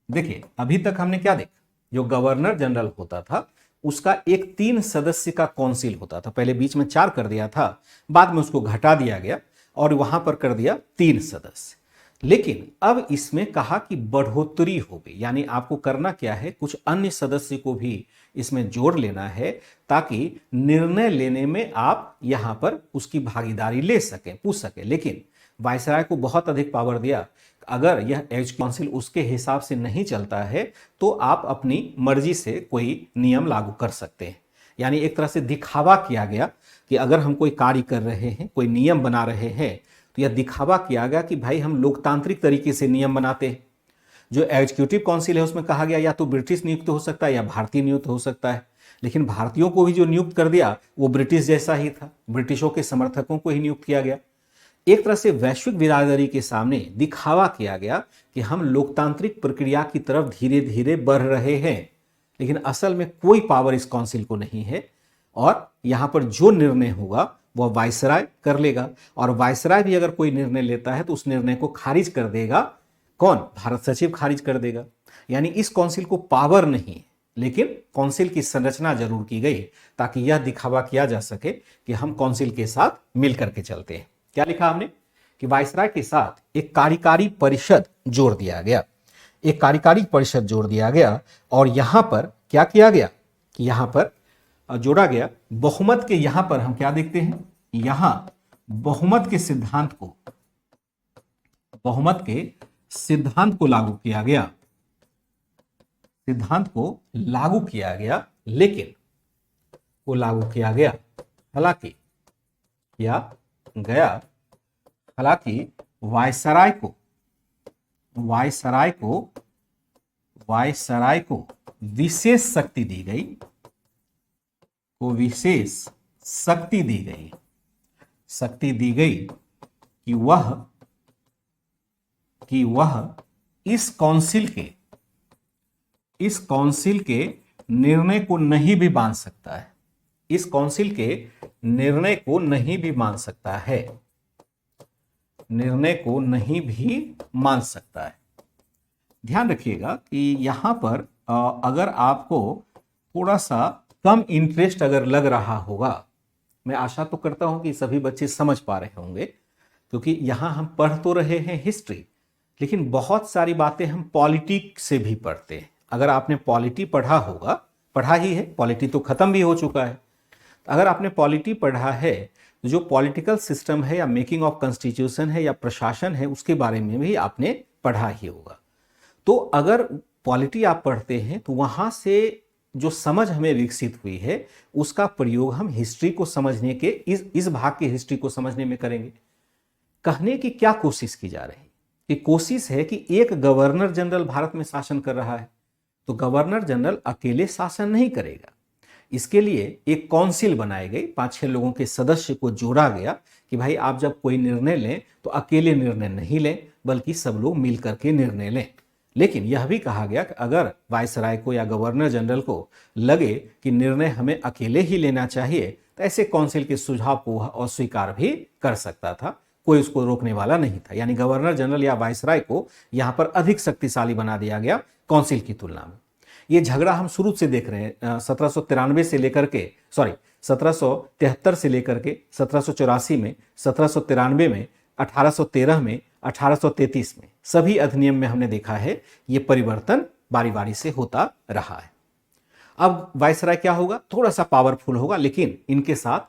देखिए अभी तक हमने क्या देखा, जो गवर्नर जनरल होता था उसका एक 3 सदस्य का काउंसिल होता था। पहले बीच में 4 कर दिया था, बाद में उसको घटा दिया गया और वहां पर कर दिया 3 सदस्य। लेकिन अब इसमें कहा कि बढ़ोतरी हो गई, यानी आपको करना क्या है, कुछ अन्य सदस्य को भी इसमें जोड़ लेना है ताकि निर्णय लेने में आप यहां पर उसकी भागीदारी ले सकें, पूछ सकें। लेकिन वायसराय को बहुत अधिक पावर दिया, अगर यह एज काउंसिल उसके हिसाब से नहीं चलता है तो आप अपनी मर्जी से कोई नियम लागू कर सकते हैं। यानी एक तरह से दिखावा किया गया कि अगर हम कोई कार्य कर रहे हैं, कोई नियम बना रहे हैं, तो यह दिखावा किया गया कि भाई हम लोकतांत्रिक तरीके से नियम बनाते हैं। जो एग्जीक्यूटिव काउंसिल है उसमें कहा गया या तो ब्रिटिश नियुक्त हो सकता है या भारतीय नियुक्त हो सकता है, लेकिन भारतीयों को भी जो नियुक्त कर दिया वो ब्रिटिश जैसा ही था, ब्रिटिशों के समर्थकों को ही नियुक्त किया गया। एक तरह से वैश्विक बिरादरी के सामने दिखावा किया गया कि हम लोकतांत्रिक प्रक्रिया की तरफ धीरे धीरे बढ़ रहे हैं, लेकिन असल में कोई पावर इस काउंसिल को नहीं है और यहां पर जो निर्णय होगा वह वायसराय कर लेगा। और वायसराय भी अगर कोई निर्णय लेता है तो उस निर्णय को खारिज कर देगा कौन, भारत सचिव खारिज कर देगा। यानी इस काउंसिल को पावर नहीं है, लेकिन काउंसिल की संरचना जरूर की गई ताकि यह दिखावा किया जा सके कि हम काउंसिल के साथ मिलकर के चलते हैं। क्या लिखा हमने कि वायसराय के साथ एक कार्यकारी परिषद जोड़ दिया गया, एक कार्यकारी परिषद जोड़ दिया गया। और यहां पर क्या किया गया कि यहां पर जोड़ा गया बहुमत के, यहां पर हम क्या देखते हैं, यहां बहुमत के सिद्धांत को, बहुमत के सिद्धांत को लागू किया गया, सिद्धांत को लागू किया गया, लेकिन वो लागू किया गया हालांकि किया गया, हालांकि वायसराय को, वायसराय को, वायसराय को विशेष शक्ति दी गई, को विशेष शक्ति दी गई, शक्ति दी गई कि वह इस काउंसिल के निर्णय को नहीं भी मान सकता है, इस काउंसिल के निर्णय को नहीं भी मान सकता है, निर्णय को नहीं भी मान सकता है। ध्यान रखिएगा कि यहां पर अगर आपको थोड़ा सा कम इंटरेस्ट अगर लग रहा होगा, मैं आशा तो करता हूं कि सभी बच्चे समझ पा रहे होंगे, क्योंकि यहां हम पढ़ तो रहे हैं हिस्ट्री, लेकिन बहुत सारी बातें हम पॉलिटी से भी पढ़ते हैं। अगर आपने पॉलिटी पढ़ा होगा, पढ़ा ही है, पॉलिटी तो खत्म भी हो चुका है, अगर आपने पॉलिटी पढ़ा है तो जो पॉलिटिकल सिस्टम है या मेकिंग ऑफ कॉन्स्टिट्यूशन है या प्रशासन है उसके बारे में भी आपने पढ़ा ही होगा। तो अगर पॉलिटी आप पढ़ते हैं तो वहां से जो समझ हमें विकसित हुई है उसका प्रयोग हम हिस्ट्री को समझने के, इस भाग की हिस्ट्री को समझने में करेंगे। कहने की क्या कोशिश की जा रही है कि कोशिश है कि एक गवर्नर जनरल भारत में शासन कर रहा है, तो गवर्नर जनरल अकेले शासन नहीं करेगा, इसके लिए एक काउंसिल बनाई गई, 5-6 लोगों के सदस्य को जोड़ा गया कि भाई आप जब कोई निर्णय लें तो अकेले निर्णय नहीं लें बल्कि सब लोग मिलकर के निर्णय लें। लेकिन यह भी कहा गया कि अगर वायसराय को या गवर्नर जनरल को लगे कि निर्णय हमें अकेले ही लेना चाहिए तो ऐसे काउंसिल के सुझाव को अस्वीकार भी कर सकता था, कोई उसको रोकने वाला नहीं था। यानी गवर्नर जनरल या वायसराय को यहां पर अधिक शक्तिशाली बना दिया गया काउंसिल की तुलना में। ये झगड़ा हम शुरू से देख रहे हैं, 1793 से लेकर के 1773 से लेकर के 1784 में, 1793 में, 1813 में, 1833 में, सभी अधिनियम में हमने देखा है ये परिवर्तन बारी बारी से होता रहा है। अब वायसराय क्या होगा, थोड़ा सा पावरफुल होगा, लेकिन इनके साथ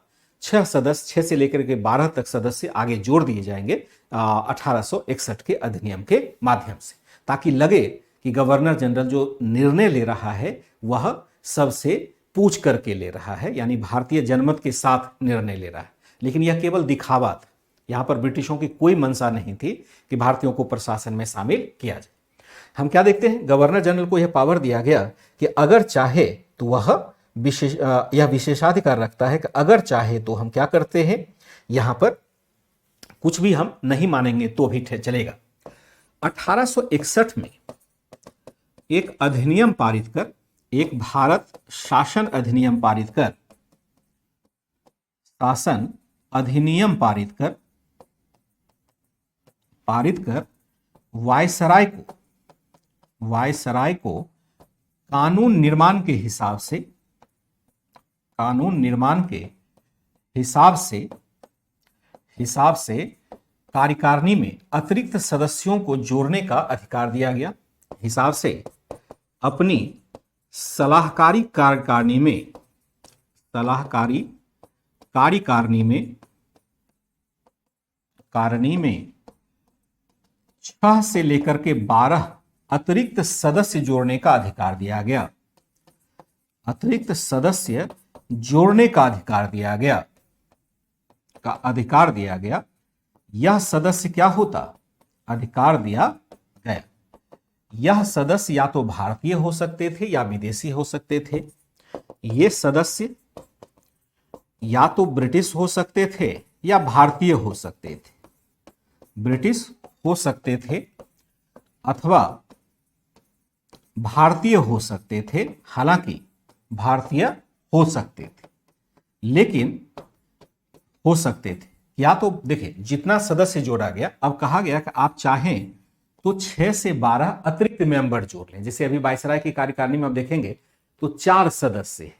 6 सदस्य, 6 से लेकर के 12 तक सदस्य आगे जोड़ दिए जाएंगे 1861 के अधिनियम के माध्यम से, ताकि लगे कि गवर्नर जनरल जो निर्णय ले रहा है वह सबसे पूछ करके ले रहा है, यानी भारतीय जनमत के साथ निर्णय ले रहा है। लेकिन यह केवल दिखावा था, यहां पर ब्रिटिशों की कोई मंशा नहीं थी कि भारतीयों को प्रशासन में शामिल किया जाए। हम क्या देखते हैं, गवर्नर जनरल को यह पावर दिया गया कि अगर चाहे तो वह यह विशेषाधिकार रखता है कि अगर चाहे तो हम क्या करते हैं, यहां पर कुछ भी हम नहीं मानेंगे तो भी चलेगा। 1861 में एक अधिनियम पारित कर, एक भारत शासन अधिनियम पारित कर, शासन अधिनियम पारित कर वायसराय को कानून निर्माण के हिसाब से कार्यकारिणी में अतिरिक्त सदस्यों को जोड़ने का अधिकार दिया गया। हिसाब से अपनी सलाहकारी कार्यकारिणी में 6 से लेकर के 12 अतिरिक्त सदस्य जोड़ने का अधिकार दिया गया। अतिरिक्त सदस्य जोड़ने का अधिकार दिया गया। यह सदस्य क्या होता? अधिकार दिया गया। यह सदस्य या तो भारतीय हो सकते थे या विदेशी हो सकते थे। ये सदस्य या तो ब्रिटिश हो सकते थे या भारतीय हो सकते थे। ब्रिटिश हो सकते थे अथवा भारतीय हो सकते थे। हालांकि भारतीय हो सकते थे, लेकिन हो सकते थे या तो देखिए जितना सदस्य जोड़ा गया, अब कहा गया कि आप चाहें तो 6 से 12 अतिरिक्त मेंबर जोड़ लें। जैसे अभी वायसराय की कार्यकारिणी में आप देखेंगे तो 4 सदस्य है,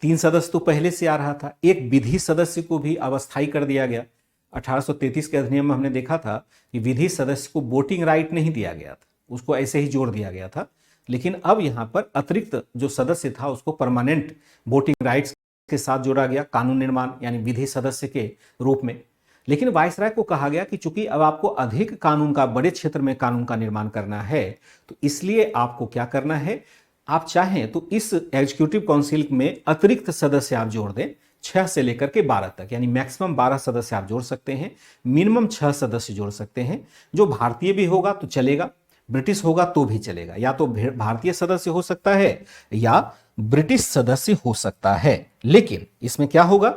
3 सदस्य तो पहले से आ रहा था। एक विधि सदस्य को भी अस्थायी कर दिया गया। 1833 के अधिनियम में हमने देखा था कि विधि सदस्य को वोटिंग राइट नहीं दिया गया था, उसको ऐसे ही जोड़ दिया गया था। लेकिन अब यहां पर अतिरिक्त जो सदस्य था उसको परमानेंट वोटिंग राइट्स के साथ जोड़ा गया, कानून निर्माण यानी विधि सदस्य के रूप में। लेकिन वायसराय को कहा गया कि चूंकि अब आपको अधिक कानून का, बड़े क्षेत्र में कानून का निर्माण करना है, तो इसलिए आपको क्या करना है, आप चाहें तो इस एग्जीक्यूटिव काउंसिल में अतिरिक्त सदस्य आप जोड़ दें, 6 से लेकर के 12 तक, यानी मैक्सिमम 12 सदस्य आप जोड़ सकते हैं, मिनिमम 6 सदस्य जोड़ सकते हैं। जो भारतीय भी होगा तो चलेगा, ब्रिटिश होगा तो भी चलेगा। या तो भारतीय सदस्य हो सकता है या ब्रिटिश सदस्य हो सकता है। लेकिन इसमें क्या होगा,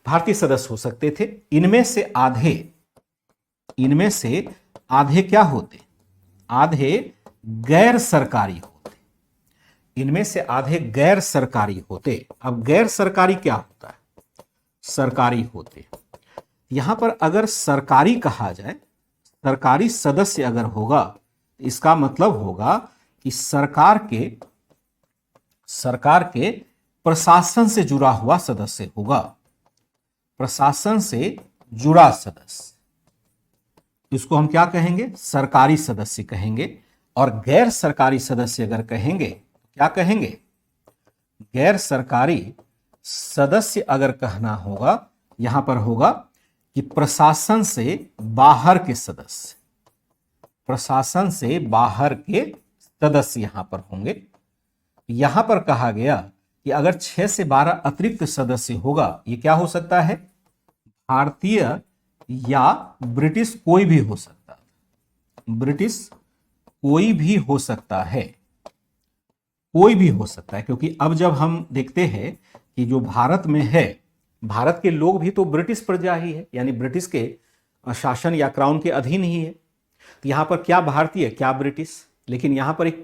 भारतीय सदस्य हो सकते थे। इनमें से आधे क्या होते? आधे गैर सरकारी होते। इनमें से आधे गैर सरकारी होते। अब गैर सरकारी क्या होता है? सरकारी होते। यहां पर अगर सरकारी कहा जाए, सरकारी सदस्य अगर होगा, इसका मतलब होगा कि सरकार के प्रशासन से जुड़ा हुआ सदस्य होगा। प्रशासन से जुड़ा सदस्य, इसको हम क्या कहेंगे? सरकारी सदस्य कहेंगे। और गैर सरकारी सदस्य अगर कहेंगे, क्या कहेंगे? गैर सरकारी सदस्य अगर कहना होगा, यहां पर होगा कि प्रशासन से बाहर के सदस्य, प्रशासन से बाहर के सदस्य यहां पर होंगे। यहां पर कहा गया कि अगर 6 से 12 अतिरिक्त सदस्य होगा, ये क्या हो सकता है? भारतीय या ब्रिटिश कोई भी हो सकता है। ब्रिटिश कोई भी हो सकता है, कोई भी हो सकता है। क्योंकि अब जब हम देखते हैं कि जो भारत में है, भारत के लोग भी तो ब्रिटिश प्रजा ही है, यानी ब्रिटिश के शासन या क्राउन के अधीन ही है। तो यहां पर क्या भारतीय, क्या ब्रिटिश। लेकिन यहां पर एक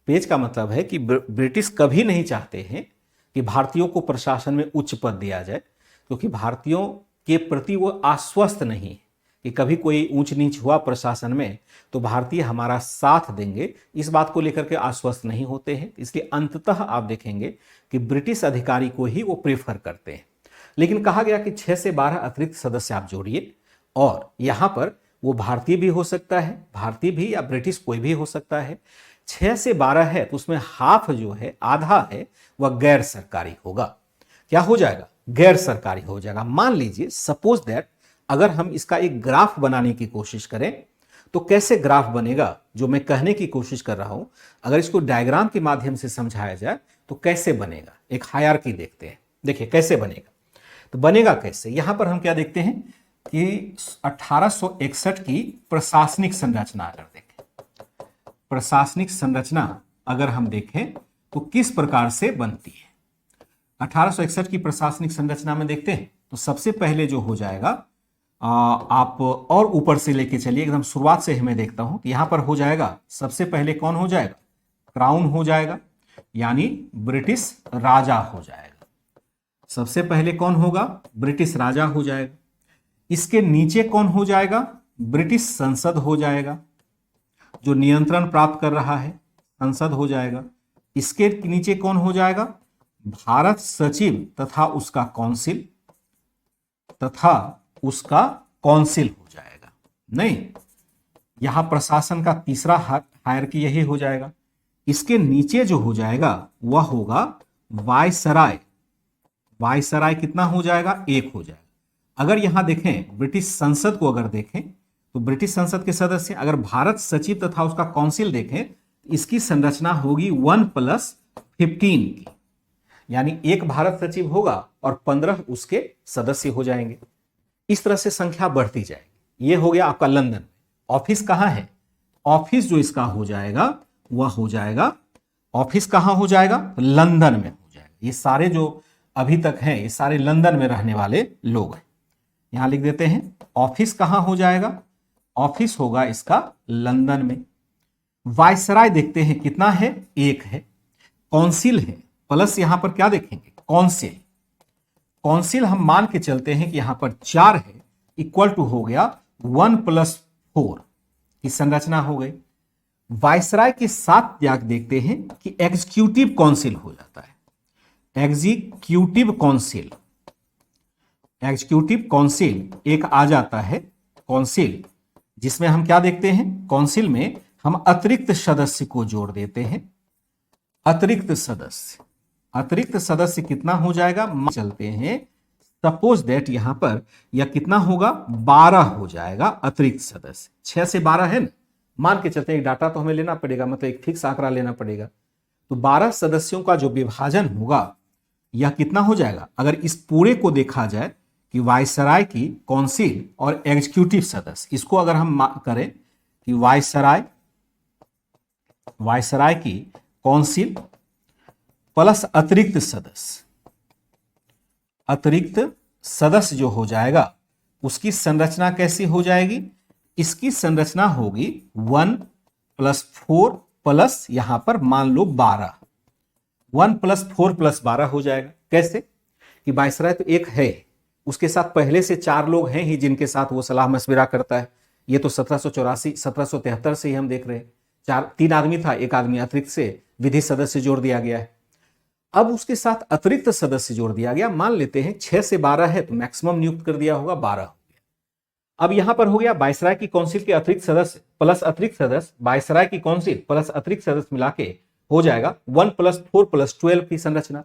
पेज का मतलब है कि ब्रिटिश कभी नहीं चाहते हैं कि भारतीयों को प्रशासन में उच्च पद दिया जाए, क्योंकि भारतीयों के प्रति वो आश्वस्त नहीं कि कभी कोई ऊंच नीच हुआ प्रशासन में तो भारतीय हमारा साथ देंगे, इस बात को लेकर के आश्वस्त नहीं होते हैं। इसलिए अंततः आप देखेंगे कि ब्रिटिश अधिकारी को ही वो प्रेफर करते हैं। लेकिन कहा गया कि 6 से 12 अतिरिक्त सदस्य आप जोड़िए, और यहां पर वो भारतीय भी हो सकता है, भारतीय भी या ब्रिटिश कोई भी हो सकता है। 6 से 12 है तो उसमें हाफ जो है, आधा है, वह गैर सरकारी होगा। क्या हो जाएगा? गैर सरकारी हो जाएगा। मान लीजिए, सपोज दैट, अगर हम इसका एक ग्राफ बनाने की कोशिश करें तो कैसे ग्राफ बनेगा, जो मैं कहने की कोशिश कर रहा हूं, अगर इसको डायग्राम के माध्यम से समझाया जाए तो कैसे बनेगा। एक हायरार्की देखते हैं, देखिए कैसे बनेगा। तो बनेगा कैसे, यहां पर हम क्या देखते हैं कि 1861 की प्रशासनिक संरचना अगर देखें, प्रशासनिक संरचना अगर हम देखें तो किस प्रकार से बनती है। 1861 की प्रशासनिक संरचना में देखते हैं तो सबसे पहले जो हो जाएगा, आप और ऊपर से लेके चलिए, एकदम शुरुआत से मैं देखता हूं। यहां पर हो जाएगा, सबसे पहले कौन हो जाएगा? क्राउन हो जाएगा, यानी ब्रिटिश राजा हो जाएगा। सबसे पहले कौन होगा? ब्रिटिश राजा हो जाएगा। इसके नीचे कौन हो जाएगा? ब्रिटिश संसद हो जाएगा, जो नियंत्रण प्राप्त कर रहा है, संसद हो जाएगा। इसके नीचे कौन हो जाएगा? भारत सचिव तथा उसका काउंसिल हो जाएगा। नहीं, यहां प्रशासन का तीसरा हायरकी यही हो जाएगा। इसके नीचे जो हो जाएगा वह होगा वायसराय। वायसराय कितना हो जाएगा? एक हो जाएगा। अगर यहां देखें ब्रिटिश संसद को, अगर देखें तो ब्रिटिश संसद के सदस्य, अगर भारत सचिव तथा उसका काउंसिल देखें, इसकी संरचना होगी 1+15 की, यानी एक भारत सचिव होगा और 15 उसके सदस्य हो जाएंगे। इस तरह से संख्या बढ़ती जाएगी। ये हो गया आपका लंदन। ऑफिस कहां है? ऑफिस जो इसका हो जाएगा वह हो जाएगा, ऑफिस कहां हो जाएगा? लंदन में हो जाएगा। ये सारे जो अभी तक हैं ये सारे लंदन में रहने वाले लोग हैं। यहां लिख देते हैं ऑफिस कहां हो जाएगा? ऑफिस होगा इसका लंदन में। वायसराय देखते हैं कितना है? एक है। काउंसिल है, प्लस यहां पर क्या देखेंगे? काउंसिल। काउंसिल हम मान के चलते हैं कि यहां पर 4 है, इक्वल टू हो गया 1+4 की संरचना हो गई। वायसराय के साथ त्याग देखते हैं कि एग्जीक्यूटिव काउंसिल हो जाता है। एग्जीक्यूटिव काउंसिल, एग्जीक्यूटिव काउंसिल एक आ जाता है काउंसिल, जिसमें हम क्या देखते हैं? काउंसिल में हम अतिरिक्त सदस्य को जोड़ देते हैं। अतिरिक्त सदस्य, अतिरिक्त सदस्य कितना हो जाएगा? चलते हैं, सपोज दैट यहां पर यह कितना होगा? 12 हो जाएगा अतिरिक्त सदस्य। 6 से 12 है ना, मान के चलते हैं। डाटा तो हमें लेना पड़ेगा, मतलब एक फिक्स आंकड़ा लेना पड़ेगा। तो 12 सदस्यों का जो विभाजन होगा यह कितना हो जाएगा? अगर इस पूरे को देखा जाए कि वायसराय की काउंसिल और एग्जीक्यूटिव सदस्य, इसको अगर हम करें कि वायसराय की काउंसिल प्लस अतिरिक्त सदस्य, अतिरिक्त सदस्य जो हो जाएगा उसकी संरचना कैसी हो जाएगी? इसकी संरचना होगी 1+4 प्लस यहां पर मान लो 12। 1+4 + 12 हो जाएगा। कैसे? कि वायसराय तो एक है, उसके साथ पहले से 4 लोग हैं ही जिनके साथ वो सलाह मशविरा करता है। ये तो 1784 1773 से ही हम देख रहे हैं। 3 आदमी था, एक आदमी अतिरिक्त से विधि सदस्य जोड़ दिया गया है। अब उसके साथ अतिरिक्त सदस्य जोड़ दिया गया। मान लेते हैं 6 से 12 है तो मैक्सिमम नियुक्त कर दिया होगा, 12 हो गया। अब यहां पर हो गया वायसराय की काउंसिल के अतिरिक्त सदस्य प्लस अतिरिक्त सदस्य, वायसराय की काउंसिल प्लस अतिरिक्त सदस्य मिला के हो जाएगा 1+4 + 12 की संरचना।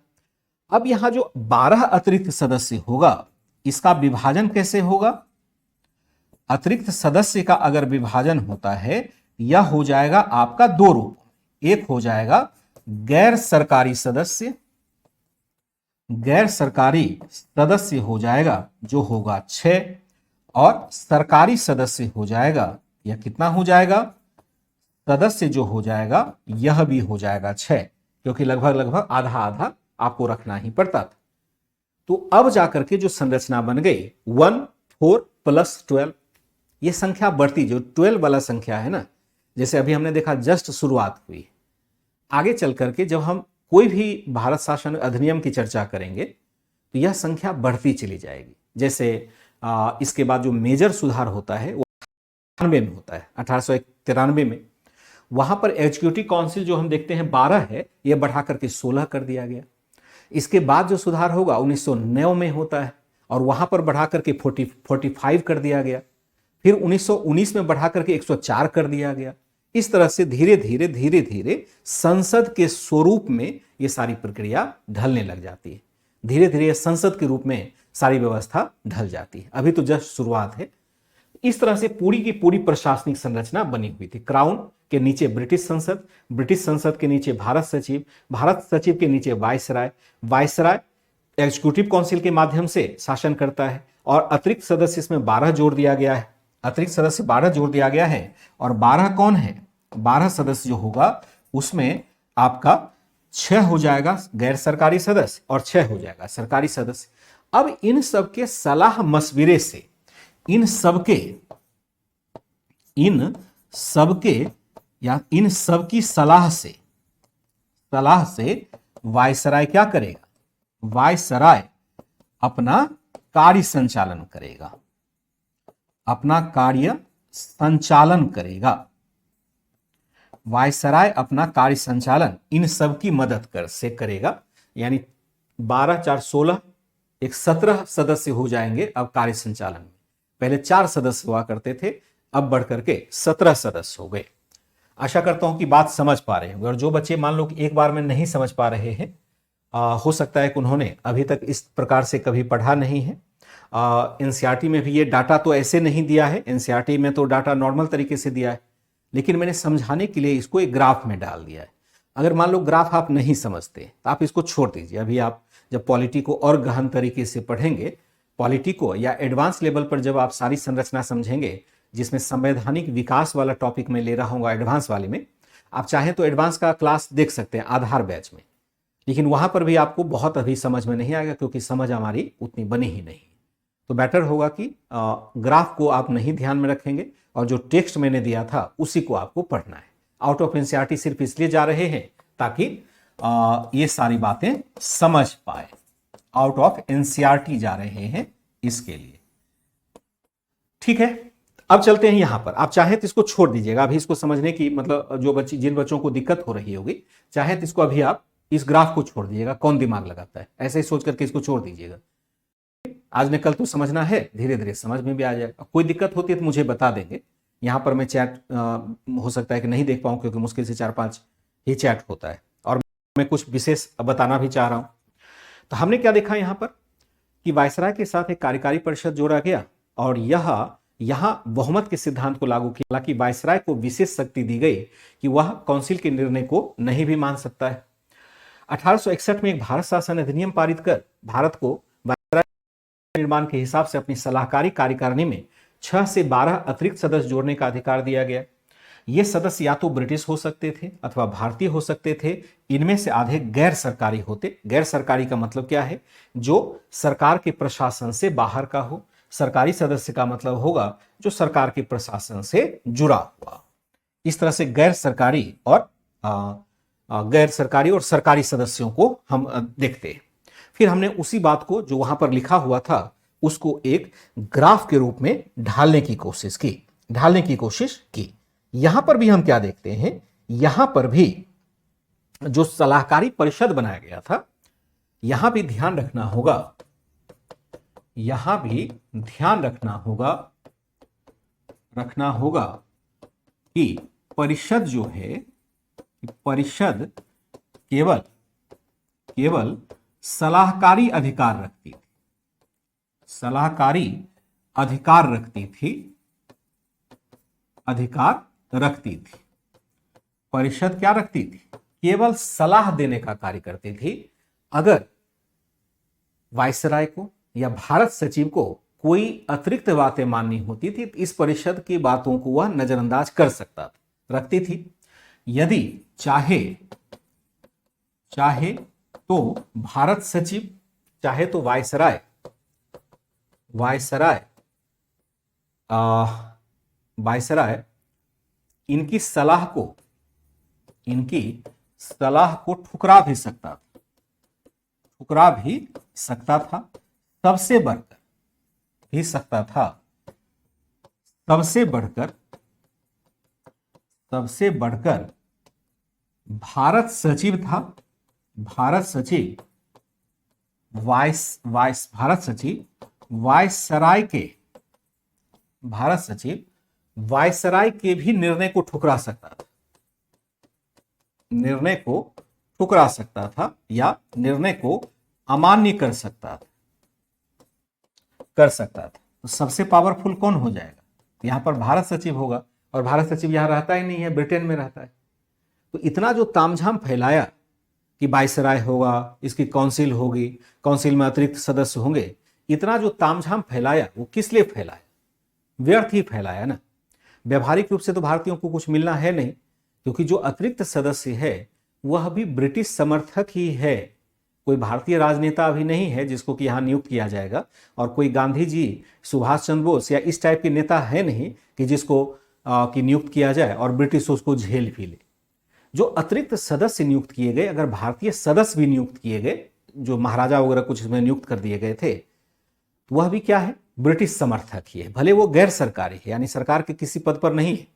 अब यहां जो 12 अतिरिक्त सदस्य होगा इसका विभाजन कैसे होगा? अतिरिक्त सदस्य का अगर विभाजन होता है यह हो जाएगा आपका 2 रूप। एक हो जाएगा गैर सरकारी सदस्य, गैर सरकारी सदस्य हो जाएगा जो होगा 6, और सरकारी सदस्य हो जाएगा, यह कितना हो जाएगा? सदस्य जो हो जाएगा यह भी हो जाएगा 6, क्योंकि लगभग आधा आधा आपको रखना ही पड़ता था। तो अब जाकर के जो संरचना बन गई 1, 4 + 12, ये संख्या बढ़ती, जो 12 वाला संख्या है ना, जैसे अभी हमने देखा जस्ट शुरुआत हुई। आगे चल करके जब हम कोई भी भारत शासन अधिनियम की चर्चा करेंगे तो यह संख्या बढ़ती चली जाएगी। जैसे इसके बाद जो मेजर सुधार होता है वो 98 में होता है, 1893 में। वहां पर एग्जीक्यूटिव काउंसिल जो हम देखते हैं 12 है, यह बढ़ा करके 16 कर दिया गया। इसके बाद जो सुधार होगा 1909 में होता है और वहां पर बढ़ा करके 45 कर दिया गया। फिर 1919 में बढ़ा करके 104 कर दिया गया। इस तरह से धीरे धीरे संसद के स्वरूप में ये सारी प्रक्रिया ढलने लग जाती है। धीरे धीरे संसद के रूप में सारी व्यवस्था ढल जाती है। अभी तो जस्ट शुरुआत है। इस तरह से पूरी की पूरी प्रशासनिक संरचना बनी हुई थी। क्राउन के नीचे ब्रिटिश संसद के नीचे भारत सचिव के नीचे वायसराय एग्जीक्यूटिव काउंसिल के माध्यम से शासन करता है, और अतिरिक्त सदस्य इसमें 12 जोड़ दिया गया है। अतिरिक्त सदस्य 12 जोड़ दिया गया है, और 12 कौन है? 12 सदस्य जो होगा उसमें आपका 6 हो जाएगा गैर सरकारी सदस्य और 6 हो जाएगा सरकारी सदस्य। अब इन सबके सलाह मशविरे से, इन सबकी सलाह से वायसराय क्या करेगा? वायसराय अपना कार्य संचालन करेगा, वायसराय अपना कार्य संचालन इन सब की मदद से करेगा। यानी 12 4 16, एक 17 सदस्य हो जाएंगे अब कार्य संचालन में। पहले 4 सदस्य हुआ करते थे, अब बढ़ करके 17 सदस्य हो गए। आशा करता हूं कि बात समझ पा रहे होंगे। और जो बच्चे मान लो कि एक बार में नहीं समझ पा रहे हैं, हो सकता है कि उन्होंने अभी तक इस प्रकार से कभी पढ़ा नहीं है। एनसीईआरटी में भी ये डाटा तो ऐसे नहीं दिया है, एनसीईआरटी में तो डाटा नॉर्मल तरीके से दिया है, लेकिन मैंने समझाने के लिए इसको एक ग्राफ में डाल दिया है। अगर मान लो ग्राफ आप नहीं समझते तो आप इसको छोड़ दीजिए। अभी आप जब पॉलिटी को और गहन तरीके से पढ़ेंगे, पॉलिटी को या एडवांस लेवल पर जब आप सारी संरचना समझेंगे, जिसमें संवैधानिक विकास वाला टॉपिक में ले रहा हूँ एडवांस वाले में, आप चाहें तो एडवांस का क्लास देख सकते हैं आधार बैच में, लेकिन वहां पर भी आपको बहुत अभी समझ में नहीं आएगा, क्योंकि समझ हमारी उतनी बनी ही नहीं। तो बेटर होगा कि ग्राफ को आप नहीं ध्यान में रखेंगे और जो टेक्स्ट मैंने दिया था उसी को आपको पढ़ना है। आउट ऑफ एनसीईआरटी सिर्फ इसलिए जा रहे हैं ताकि ये सारी बातें समझ पाए। आउट ऑफ एनसीईआरटी जा रहे हैं इसके लिए, ठीक है। अब चलते हैं यहां पर। आप चाहे तो इसको छोड़ दीजिएगा अभी, इसको समझने की मतलब जिन बच्चों को दिक्कत हो रही होगी, चाहे तो इसको अभी आप इस ग्राफ को छोड़ दीजिएगा। कौन दिमाग लगाता है, ऐसे ही सोच करके इसको छोड़ दीजिएगा। आज न कल तो समझना है, धीरे धीरे समझ में भी आ जाएगा। कोई दिक्कत होती है तो मुझे बता देंगे। यहां पर मैं चैट हो सकता है कि नहीं देख पाऊं, क्योंकि मुश्किल से 4-5 ही चैट होता है और मैं कुछ विशेष बताना भी चाह रहा हूं। तो हमने क्या देखा यहां पर कि वायसराय के साथ एक कार्यकारी परिषद जोड़ा गया और यहां बहुमत के सिद्धांत को लागू किया। हालांकि वायसराय को विशेष शक्ति दी गई कि वह काउंसिल के निर्णय को नहीं भी मान सकता है। 1861 में एक भारत शासन अधिनियम पारित कर भारत को वायसराय निर्माण के हिसाब से अपनी सलाहकारी कार्यकारिणी में 6 से 12 अतिरिक्त सदस्य जोड़ने का अधिकार दिया गया। ये सदस्य या तो ब्रिटिश हो सकते थे अथवा भारतीय हो सकते थे। इनमें से आधे गैर सरकारी होते। गैर सरकारी का मतलब क्या है? जो सरकार के प्रशासन से बाहर का हो। सरकारी सदस्य का मतलब होगा जो सरकार के प्रशासन से जुड़ा हुआ। इस तरह से गैर सरकारी और सरकारी सदस्यों को हम देखते हैं। फिर हमने उसी बात को जो वहां पर लिखा हुआ था उसको एक ग्राफ के रूप में ढालने की कोशिश की। यहां पर भी हम क्या देखते हैं, यहां पर भी जो सलाहकारी परिषद बनाया गया था, यहां भी ध्यान रखना होगा कि परिषद जो है, परिषद केवल सलाहकारी अधिकार रखती थी। परिषद क्या रखती थी? केवल सलाह देने का कार्य करती थी। अगर वायसराय को या भारत सचिव को कोई अतिरिक्त बातें माननी होती थी तो इस परिषद की बातों को वह नजरअंदाज कर सकता था, रखती थी। यदि चाहे तो भारत सचिव, चाहे तो वायसराय इनकी सलाह को ठुकरा भी सकता था। सबसे बढ़कर भारत सचिव था। भारत सचिव वायसराय के भी निर्णय को ठुकरा सकता था या निर्णय को अमान्य कर सकता था। तो सबसे पावरफुल कौन हो जाएगा? यहां पर भारत सचिव होगा और भारत सचिव यहां रहता ही नहीं है, ब्रिटेन में रहता है। तो इतना जो तामझाम फैलाया कि वायसराय होगा, इसकी काउंसिल होगी, काउंसिल में अतिरिक्त सदस्य होंगे, इतना जो तामझाम फैलाया वो किस लिए फैलाया? व्यर्थ ही फैलाया ना। व्यवहारिक रूप से तो भारतीयों को कुछ मिलना है नहीं, क्योंकि जो अतिरिक्त सदस्य है वह भी ब्रिटिश समर्थक ही है। कोई भारतीय राजनेता अभी नहीं है जिसको कि यहां नियुक्त किया जाएगा, और कोई गांधी जी, सुभाष चंद्र बोस या इस टाइप के नेता है नहीं कि जिसको कि नियुक्त किया जाए और ब्रिटिश उसको झेल भी ले। जो अतिरिक्त सदस्य नियुक्त किए गए, अगर भारतीय सदस्य भी नियुक्त किए गए, जो महाराजा वगैरह कुछ इसमें नियुक्त कर दिए गए थे, तो वह भी क्या है? ब्रिटिश समर्थक ही है। भले वो गैर सरकारी है, यानी सरकार के किसी पद पर नहीं है,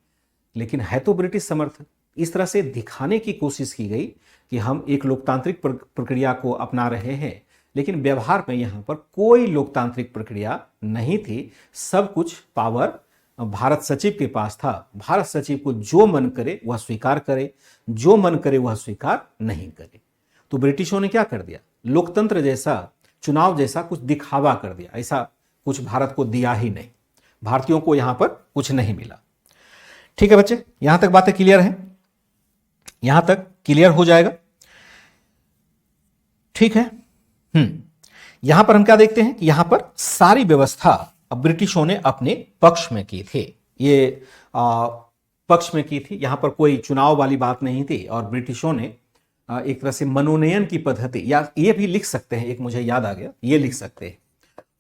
लेकिन है तो ब्रिटिश समर्थक। इस तरह से दिखाने की कोशिश की गई कि हम एक लोकतांत्रिक प्रक्रिया को अपना रहे हैं, लेकिन व्यवहार में यहां पर कोई लोकतांत्रिक प्रक्रिया नहीं थी। सब कुछ पावर भारत सचिव के पास था। भारत सचिव को जो मन करे वह स्वीकार करे, जो मन करे वह स्वीकार नहीं करे। तो ब्रिटिशों ने क्या कर दिया, लोकतंत्र जैसा, चुनाव जैसा कुछ दिखावा कर दिया। ऐसा कुछ भारत को दिया ही नहीं, भारतीयों को यहां पर कुछ नहीं मिला। ठीक है बच्चे, यहां तक बातें क्लियर है, यहां तक क्लियर हो जाएगा। ठीक है। यहां पर हम क्या देखते हैं कि यहां पर सारी व्यवस्था अब ब्रिटिशों ने अपने पक्ष में की थी। ये पक्ष में की थी, यहां पर कोई चुनाव वाली बात नहीं थी। और ब्रिटिशों ने एक तरह से मनोनयन की पद्धति, या ये भी लिख सकते हैं, एक मुझे याद आ गया, ये लिख सकते हैं,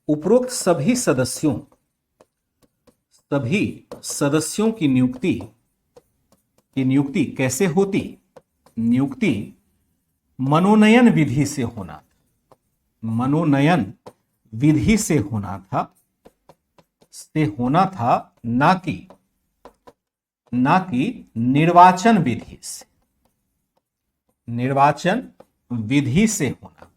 उपरोक्त सभी सदस्यों की नियुक्ति कैसे होती, नियुक्ति मनोनयन विधि से होना, मनोनयन विधि से होना था, ना कि निर्वाचन विधि से, निर्वाचन विधि से होना,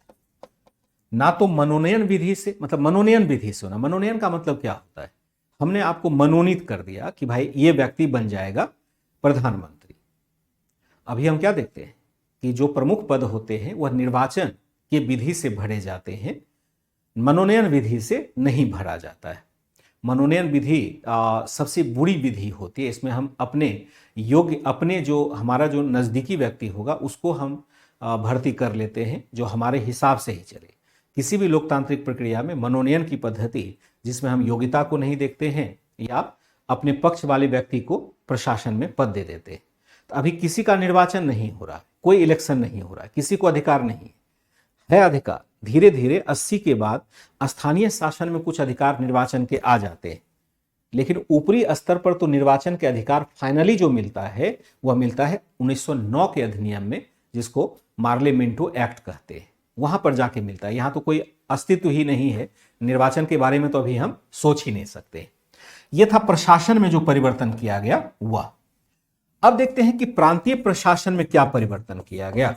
ना तो मनोनयन विधि से, मतलब मनोनयन विधि से होना। मनोनयन का मतलब क्या होता है, हमने आपको मनोनीत कर दिया कि भाई ये व्यक्ति बन जाएगा प्रधानमंत्री। अभी हम क्या देखते हैं कि जो प्रमुख पद होते हैं वह निर्वाचन के विधि से भरे जाते हैं, मनोनयन विधि से नहीं भरा जाता है। मनोनयन विधि सबसे बुरी विधि होती है। इसमें हम अपने योग्य, अपने जो हमारा जो नज़दीकी व्यक्ति होगा उसको हम भर्ती कर लेते हैं, जो हमारे हिसाब से ही चले। किसी भी लोकतांत्रिक प्रक्रिया में मनोनयन की पद्धति, जिसमें हम योग्यता को नहीं देखते हैं या अपने पक्ष वाले व्यक्ति को प्रशासन में पद दे देते हैं। तो अभी किसी का निर्वाचन नहीं हो रहा, कोई इलेक्शन नहीं हो रहा, किसी को अधिकार नहीं है। अधिकार धीरे धीरे 80 के बाद स्थानीय शासन में कुछ अधिकार निर्वाचन के आ जाते हैं, लेकिन ऊपरी स्तर पर तो निर्वाचन के अधिकार फाइनली जो मिलता है वह मिलता है 1909 के अधिनियम में, जिसको मार्लेमेंटो एक्ट कहते हैं, वहां पर जाके मिलता है। यहां तो कोई अस्तित्व ही नहीं है, निर्वाचन के बारे में तो अभी हम सोच ही नहीं सकते। यह था प्रशासन में जो परिवर्तन किया गया वह। अब देखते हैं कि प्रांतीय प्रशासन में क्या परिवर्तन किया गया।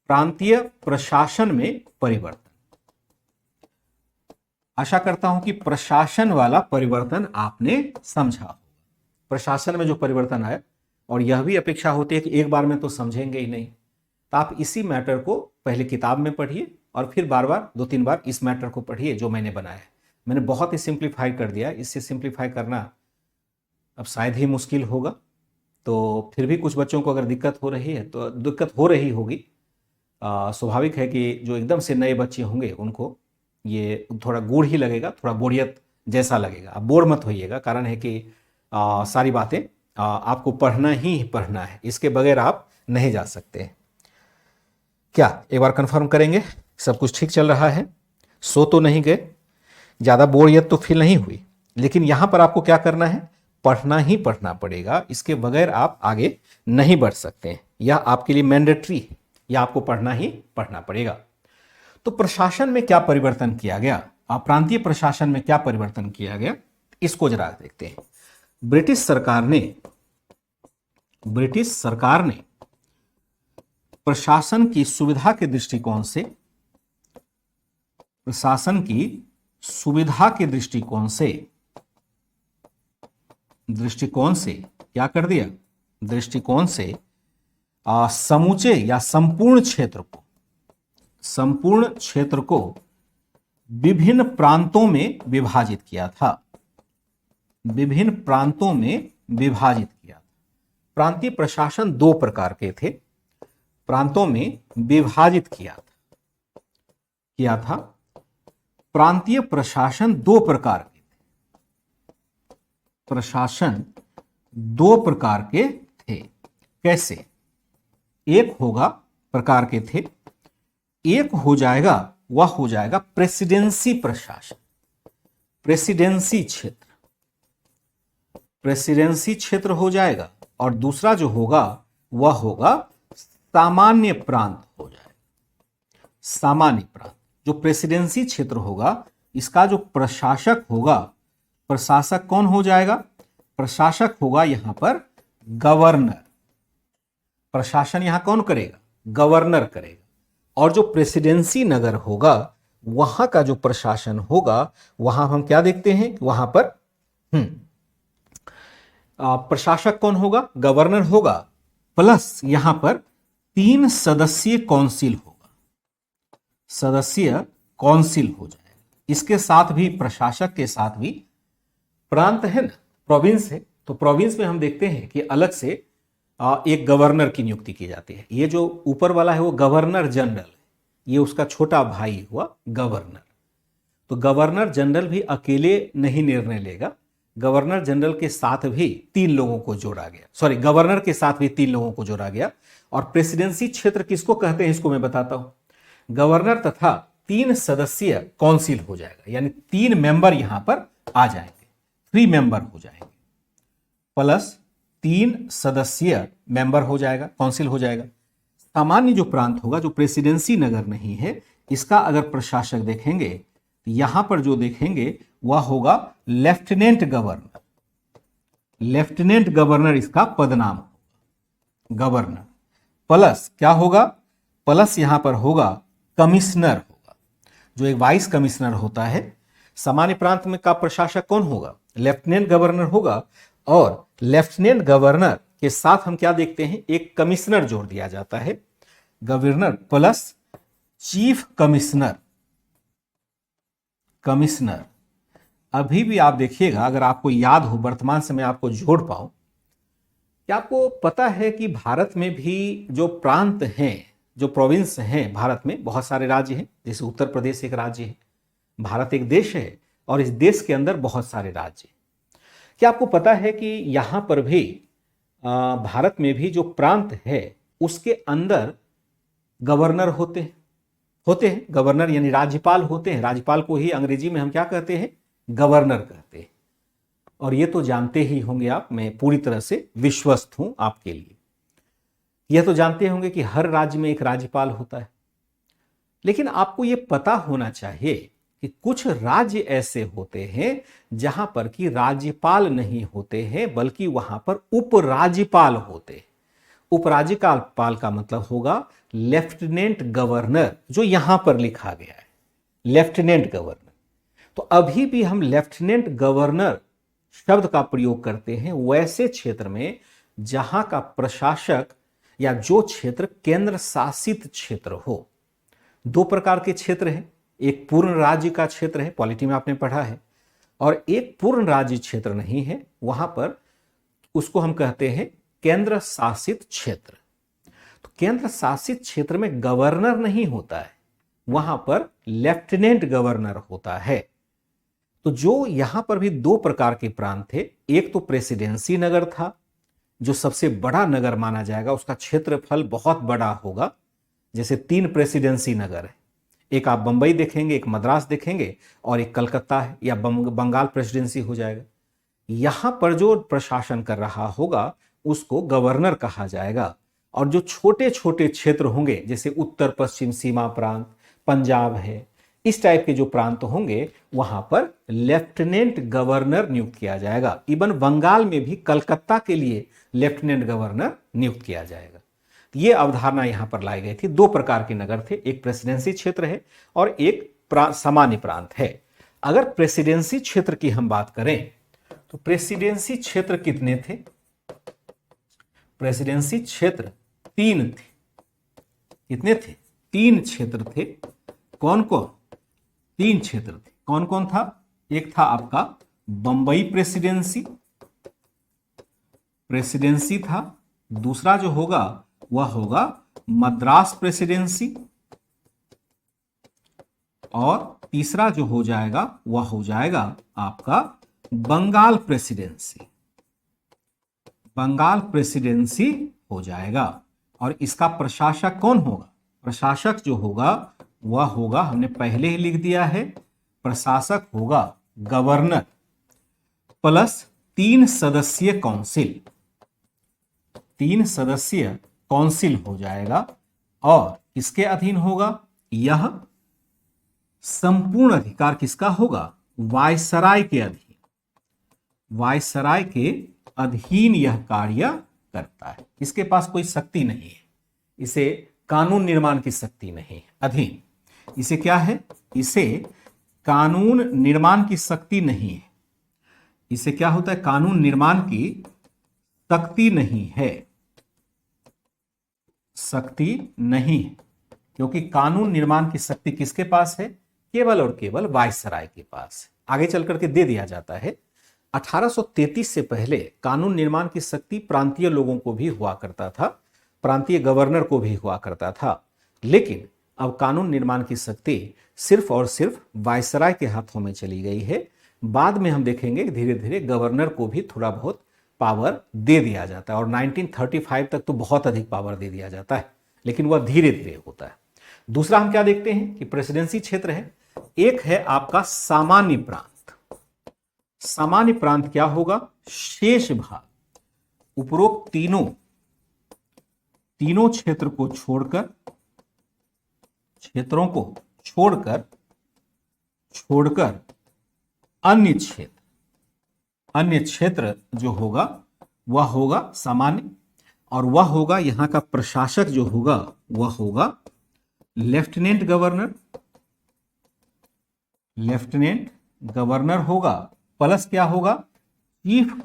प्रांतीय प्रशासन में परिवर्तन, आशा करता हूं कि प्रशासन वाला परिवर्तन आपने समझा। प्रशासन में जो परिवर्तन आया, और यह भी अपेक्षा होती है कि एक बार में तो समझेंगे ही नहीं, तो आप इसी मैटर को पहले किताब में पढ़िए और फिर बार बार 2-3 बार इस मैटर को पढ़िए जो मैंने बनाया है। मैंने बहुत ही सिंप्लीफाई कर दिया, इससे सिंप्लीफाई करना अब शायद ही मुश्किल होगा। तो फिर भी कुछ बच्चों को अगर दिक्कत हो रही है तो दिक्कत हो रही होगी, स्वाभाविक है कि जो एकदम से नए बच्चे होंगे उनको ये थोड़ा गूढ़ ही लगेगा, थोड़ा बोरियत जैसा लगेगा। आप बोर मत होइएगा, कारण है कि सारी बातें आपको पढ़ना ही पढ़ना है, इसके बगैर आप नहीं जा सकते। क्या एक बार कंफर्म करेंगे सब कुछ ठीक चल रहा है, सो तो नहीं गए, ज़्यादा बोरियत तो फील नहीं हुई? लेकिन यहाँ पर आपको क्या करना है, पढ़ना ही पढ़ना पड़ेगा, इसके बगैर आप आगे नहीं बढ़ सकते। यह आपके लिए मैंडेटरी है, यह आपको पढ़ना ही पढ़ना पड़ेगा। तो प्रशासन में क्या परिवर्तन किया गया, प्रांतीय प्रशासन में क्या परिवर्तन किया गया, इसको जरा देखते हैं। ब्रिटिश सरकार ने प्रशासन की सुविधा के दृष्टिकोण से, प्रशासन की सुविधा के दृष्टिकोण से क्या कर दिया, दृष्टिकोण से समूचे या संपूर्ण क्षेत्र को विभिन्न प्रांतों में विभाजित किया था, विभिन्न प्रांतों में विभाजित किया था। प्रांतीय प्रशासन 2 प्रकार के थे, प्रांतों में विभाजित किया था। प्रांतीय प्रशासन 2 प्रकार के थे, प्रशासन 2 प्रकार के थे। कैसे? एक होगा प्रकार के थे, एक हो जाएगा, वह हो जाएगा प्रेसिडेंसी प्रशासन, प्रेसिडेंसी क्षेत्र हो जाएगा। और दूसरा जो होगा वह होगा सामान्य प्रांत हो जाएगा, सामान्य प्रांत। जो प्रेसिडेंसी क्षेत्र होगा इसका जो प्रशासक होगा, प्रशासक कौन हो जाएगा, प्रशासक होगा यहां पर गवर्नर। प्रशासन यहां कौन करेगा, गवर्नर करेगा। और जो प्रेसिडेंसी नगर होगा वहां का जो प्रशासन होगा, वहां हम क्या देखते हैं, वहां पर प्रशासक कौन होगा, गवर्नर होगा, प्लस यहां पर 3 सदस्यीय काउंसिल होगा, सदस्यीय काउंसिल हो जाएगा। इसके साथ भी, प्रशासक के साथ भी, प्रांत है ना, प्रोविंस है, तो प्रोविंस में हम देखते हैं कि अलग से एक गवर्नर की नियुक्ति की जाती है। ये जो ऊपर वाला है वो गवर्नर जनरल है, ये उसका छोटा भाई हुआ गवर्नर। तो गवर्नर जनरल भी अकेले नहीं निर्णय लेगा, गवर्नर जनरल के साथ भी 3 लोगों को जोड़ा गया, सॉरी, गवर्नर के साथ भी 3 लोगों को जोड़ा गया। और प्रेसिडेंसी क्षेत्र किसको कहते हैं इसको मैं बताता हूं। गवर्नर तथा 3 सदस्यीय काउंसिल हो जाएगा, यानी 3 मेंबर यहां पर आ जाएंगे, 3 मेंबर हो जाएंगे, प्लस 3 सदस्यीय मेंबर हो जाएगा, काउंसिल हो जाएगा। सामान्य जो प्रांत होगा, जो प्रेसिडेंसी नगर नहीं है, इसका अगर प्रशासक देखेंगे तो यहां पर जो देखेंगे वह होगा लेफ्टिनेंट गवर्नर। लेफ्टिनेंट गवर्नर इसका पदनाम होगा, गवर्नर। प्लस क्या होगा, प्लस यहां पर होगा कमिश्नर होगा, जो एक वाइस कमिश्नर होता है। सामान्य प्रांत में का प्रशासक कौन होगा, लेफ्टिनेंट गवर्नर होगा, और लेफ्टिनेंट गवर्नर के साथ हम क्या देखते हैं, एक कमिश्नर जोड़ दिया जाता है, governor plus chief commissioner. Commissioner अभी भी आप देखिएगा, अगर आपको याद हो, वर्तमान समय आपको जोड़ पाऊं, क्या आपको पता है कि भारत में भी जो प्रांत हैं, जो प्रोविंस हैं, भारत में बहुत सारे राज्य हैं, जैसे उत्तर प्रदेश एक राज्य है, भारत एक देश है और इस देश के अंदर बहुत सारे राज्य हैं। क्या आपको पता है कि यहां पर भी भारत में भी जो प्रांत है उसके अंदर गवर्नर होते हैं, गवर्नर यानी राज्यपाल होते हैं। राज्यपाल को ही अंग्रेजी में हम क्या कहते हैं, गवर्नर कहते हैं। और ये तो जानते ही होंगे आप, मैं पूरी तरह से विश्वस्त हूं आपके लिए, यह तो जानते होंगे कि हर राज्य में एक राज्यपाल होता है। लेकिन आपको यह पता होना चाहिए कि कुछ राज्य ऐसे होते हैं जहां पर कि राज्यपाल नहीं होते हैं, बल्कि वहां पर उपराज्यपाल होते हैं। उपराज्यपाल का मतलब होगा लेफ्टिनेंट गवर्नर, जो यहां पर लिखा गया है, लेफ्टिनेंट गवर्नर। तो अभी भी हम लेफ्टिनेंट गवर्नर शब्द का प्रयोग करते हैं वैसे क्षेत्र में जहां का प्रशासक या जो क्षेत्र केंद्र शासित क्षेत्र हो। 2 प्रकार के क्षेत्र हैं, एक पूर्ण राज्य का क्षेत्र है, पॉलिटी में आपने पढ़ा है, और एक पूर्ण राज्य क्षेत्र नहीं है, वहां पर उसको हम कहते हैं केंद्र शासित क्षेत्र। तो केंद्र शासित क्षेत्र में गवर्नर नहीं होता है, वहां पर लेफ्टिनेंट गवर्नर होता है। तो जो यहां पर भी 2 प्रकार के प्रांत थे, एक तो प्रेसिडेंसी नगर था, जो सबसे बड़ा नगर माना जाएगा, उसका क्षेत्रफल बहुत बड़ा होगा, जैसे 3 प्रेसिडेंसी नगर है, एक आप बंबई देखेंगे, एक मद्रास देखेंगे, और एक कलकत्ता है, या बंगाल प्रेसिडेंसी हो जाएगा। यहां पर जो प्रशासन कर रहा होगा उसको गवर्नर कहा जाएगा। और जो छोटे छोटे क्षेत्र होंगे, जैसे उत्तर पश्चिम सीमा प्रांत, पंजाब है, इस टाइप के जो प्रांत होंगे, वहां पर लेफ्टिनेंट गवर्नर नियुक्त किया जाएगा। इवन बंगाल में भी कलकत्ता के लिए लेफ्टिनेंट गवर्नर नियुक्त किया जाएगा। ये अवधारणा यहां पर लाई गई थी। 2 प्रकार के नगर थे, एक प्रेसिडेंसी क्षेत्र है और एक सामान्य प्रांत है। अगर प्रेसिडेंसी क्षेत्र की हम बात करें तो प्रेसिडेंसी क्षेत्र कितने थे, प्रेसिडेंसी क्षेत्र 3 थे। कितने थे, 3 क्षेत्र थे। कौन कौन, 3 क्षेत्र थे, कौन कौन था, एक था आपका बंबई प्रेसिडेंसी था, दूसरा जो होगा वह होगा मद्रास प्रेसिडेंसी, और तीसरा जो हो जाएगा वह हो जाएगा आपका बंगाल प्रेसिडेंसी। बंगाल प्रेसिडेंसी हो जाएगा। और इसका प्रशासक कौन होगा, प्रशासक जो होगा वह होगा, हमने पहले ही लिख दिया है, प्रशासक होगा गवर्नर प्लस 3 सदस्यीय काउंसिल। 3 सदस्यीय काउंसिल हो जाएगा। और किसके अधीन होगा, यह संपूर्ण अधिकार किसका होगा, वायसराय के अधीन। वायसराय के अधीन यह कार्य करता है, इसके पास कोई शक्ति नहीं है, इसे कानून निर्माण की शक्ति नहीं, अधीन। इसे क्या है? इसे कानून निर्माण की शक्ति नहीं है। इसे क्या होता है? कानून निर्माण की शक्ति नहीं है, शक्ति नहीं है, क्योंकि कानून निर्माण की शक्ति किसके पास है? केवल और केवल वायसराय के पास है। आगे चल करके दे दिया जाता है 1833 से पहले कानून निर्माण की शक्ति प्रांतीय लोगों को भी हुआ करता था, प्रांतीय गवर्नर को भी हुआ करता था, लेकिन अब कानून निर्माण की शक्ति सिर्फ और सिर्फ वायसराय के हाथों में चली गई है। बाद में हम देखेंगे धीरे धीरे गवर्नर को भी थोड़ा बहुत पावर दे दिया जाता है और 1935 तक तो बहुत अधिक पावर दे दिया जाता है, लेकिन वह धीरे धीरे होता है। दूसरा हम क्या देखते हैं कि प्रेसिडेंसी क्षेत्र है। एक है आपका सामान्य प्रांत। सामान्य प्रांत क्या होगा? शेष भाग, उपरोक्त तीनों क्षेत्रों को छोड़कर अन्य क्षेत्र जो होगा वह होगा सामान्य, और वह होगा यहां का प्रशासक जो होगा वह होगा लेफ्टिनेंट गवर्नर होगा, प्लस क्या होगा? चीफ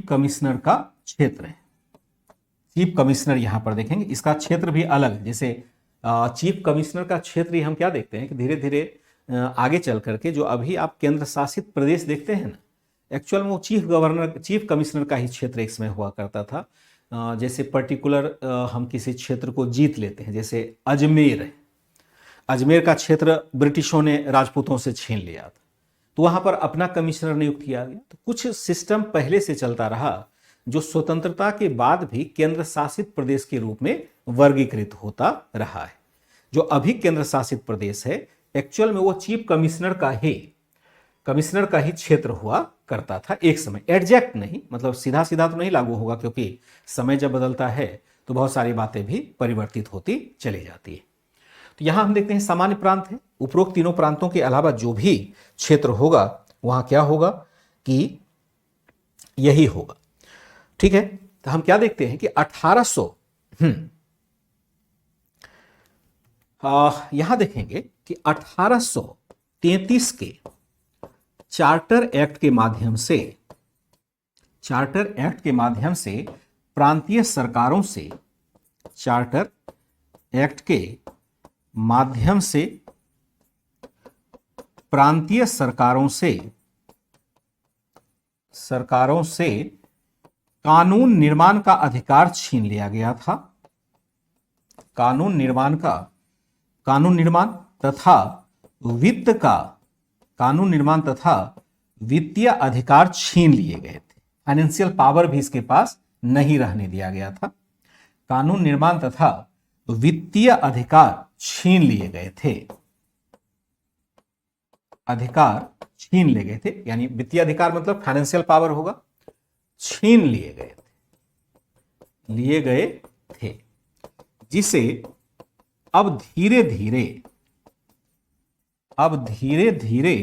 कमिश्नर का क्षेत्र है। चीफ कमिश्नर यहां पर देखेंगे, इसका क्षेत्र भी अलग है। जैसे चीफ कमिश्नर का क्षेत्र ही हम क्या देखते हैं कि धीरे धीरे आगे चल करके जो अभी आप केंद्र शासित प्रदेश देखते हैं ना, एक्चुअल में वो चीफ कमिश्नर का ही क्षेत्र एक समय हुआ करता था। जैसे पर्टिकुलर हम किसी क्षेत्र को जीत लेते हैं, जैसे अजमेर है, अजमेर का क्षेत्र ब्रिटिशों ने राजपूतों से छीन लिया था, तो वहां पर अपना कमिश्नर नियुक्त किया गया। तो कुछ सिस्टम पहले से चलता रहा जो स्वतंत्रता के बाद भी केंद्र शासित प्रदेश के रूप में वर्गीकृत होता रहा है। जो अभी केंद्र शासित प्रदेश है एक्चुअल में वो चीफ कमिश्नर का ही क्षेत्र हुआ करता था एक समय। एग्जैक्ट नहीं, मतलब सीधा सीधा तो नहीं लागू होगा, क्योंकि समय जब बदलता है तो बहुत सारी बातें भी परिवर्तित होती चली जाती है। तो यहां हम देखते हैं सामान्य प्रांत है। उपरोक्त तीनों प्रांतों के अलावा जो भी क्षेत्र होगा वहां क्या होगा कि यही होगा। ठीक है, तो हम क्या देखते हैं कि 1800 यहां देखेंगे कि 1833 के चार्टर एक्ट के माध्यम से प्रांतीय सरकारों से कानून निर्माण का अधिकार छीन लिया गया था। कानून निर्माण तथा वित्तीय अधिकार छीन लिए गए थे। फाइनेंशियल पावर भी इसके पास नहीं रहने दिया गया था। कानून निर्माण तथा वित्तीय अधिकार छीन लिए गए थे। यानी वित्तीय अधिकार मतलब फाइनेंशियल पावर होगा, छीन लिए गए थे, जिसे अब धीरे धीरे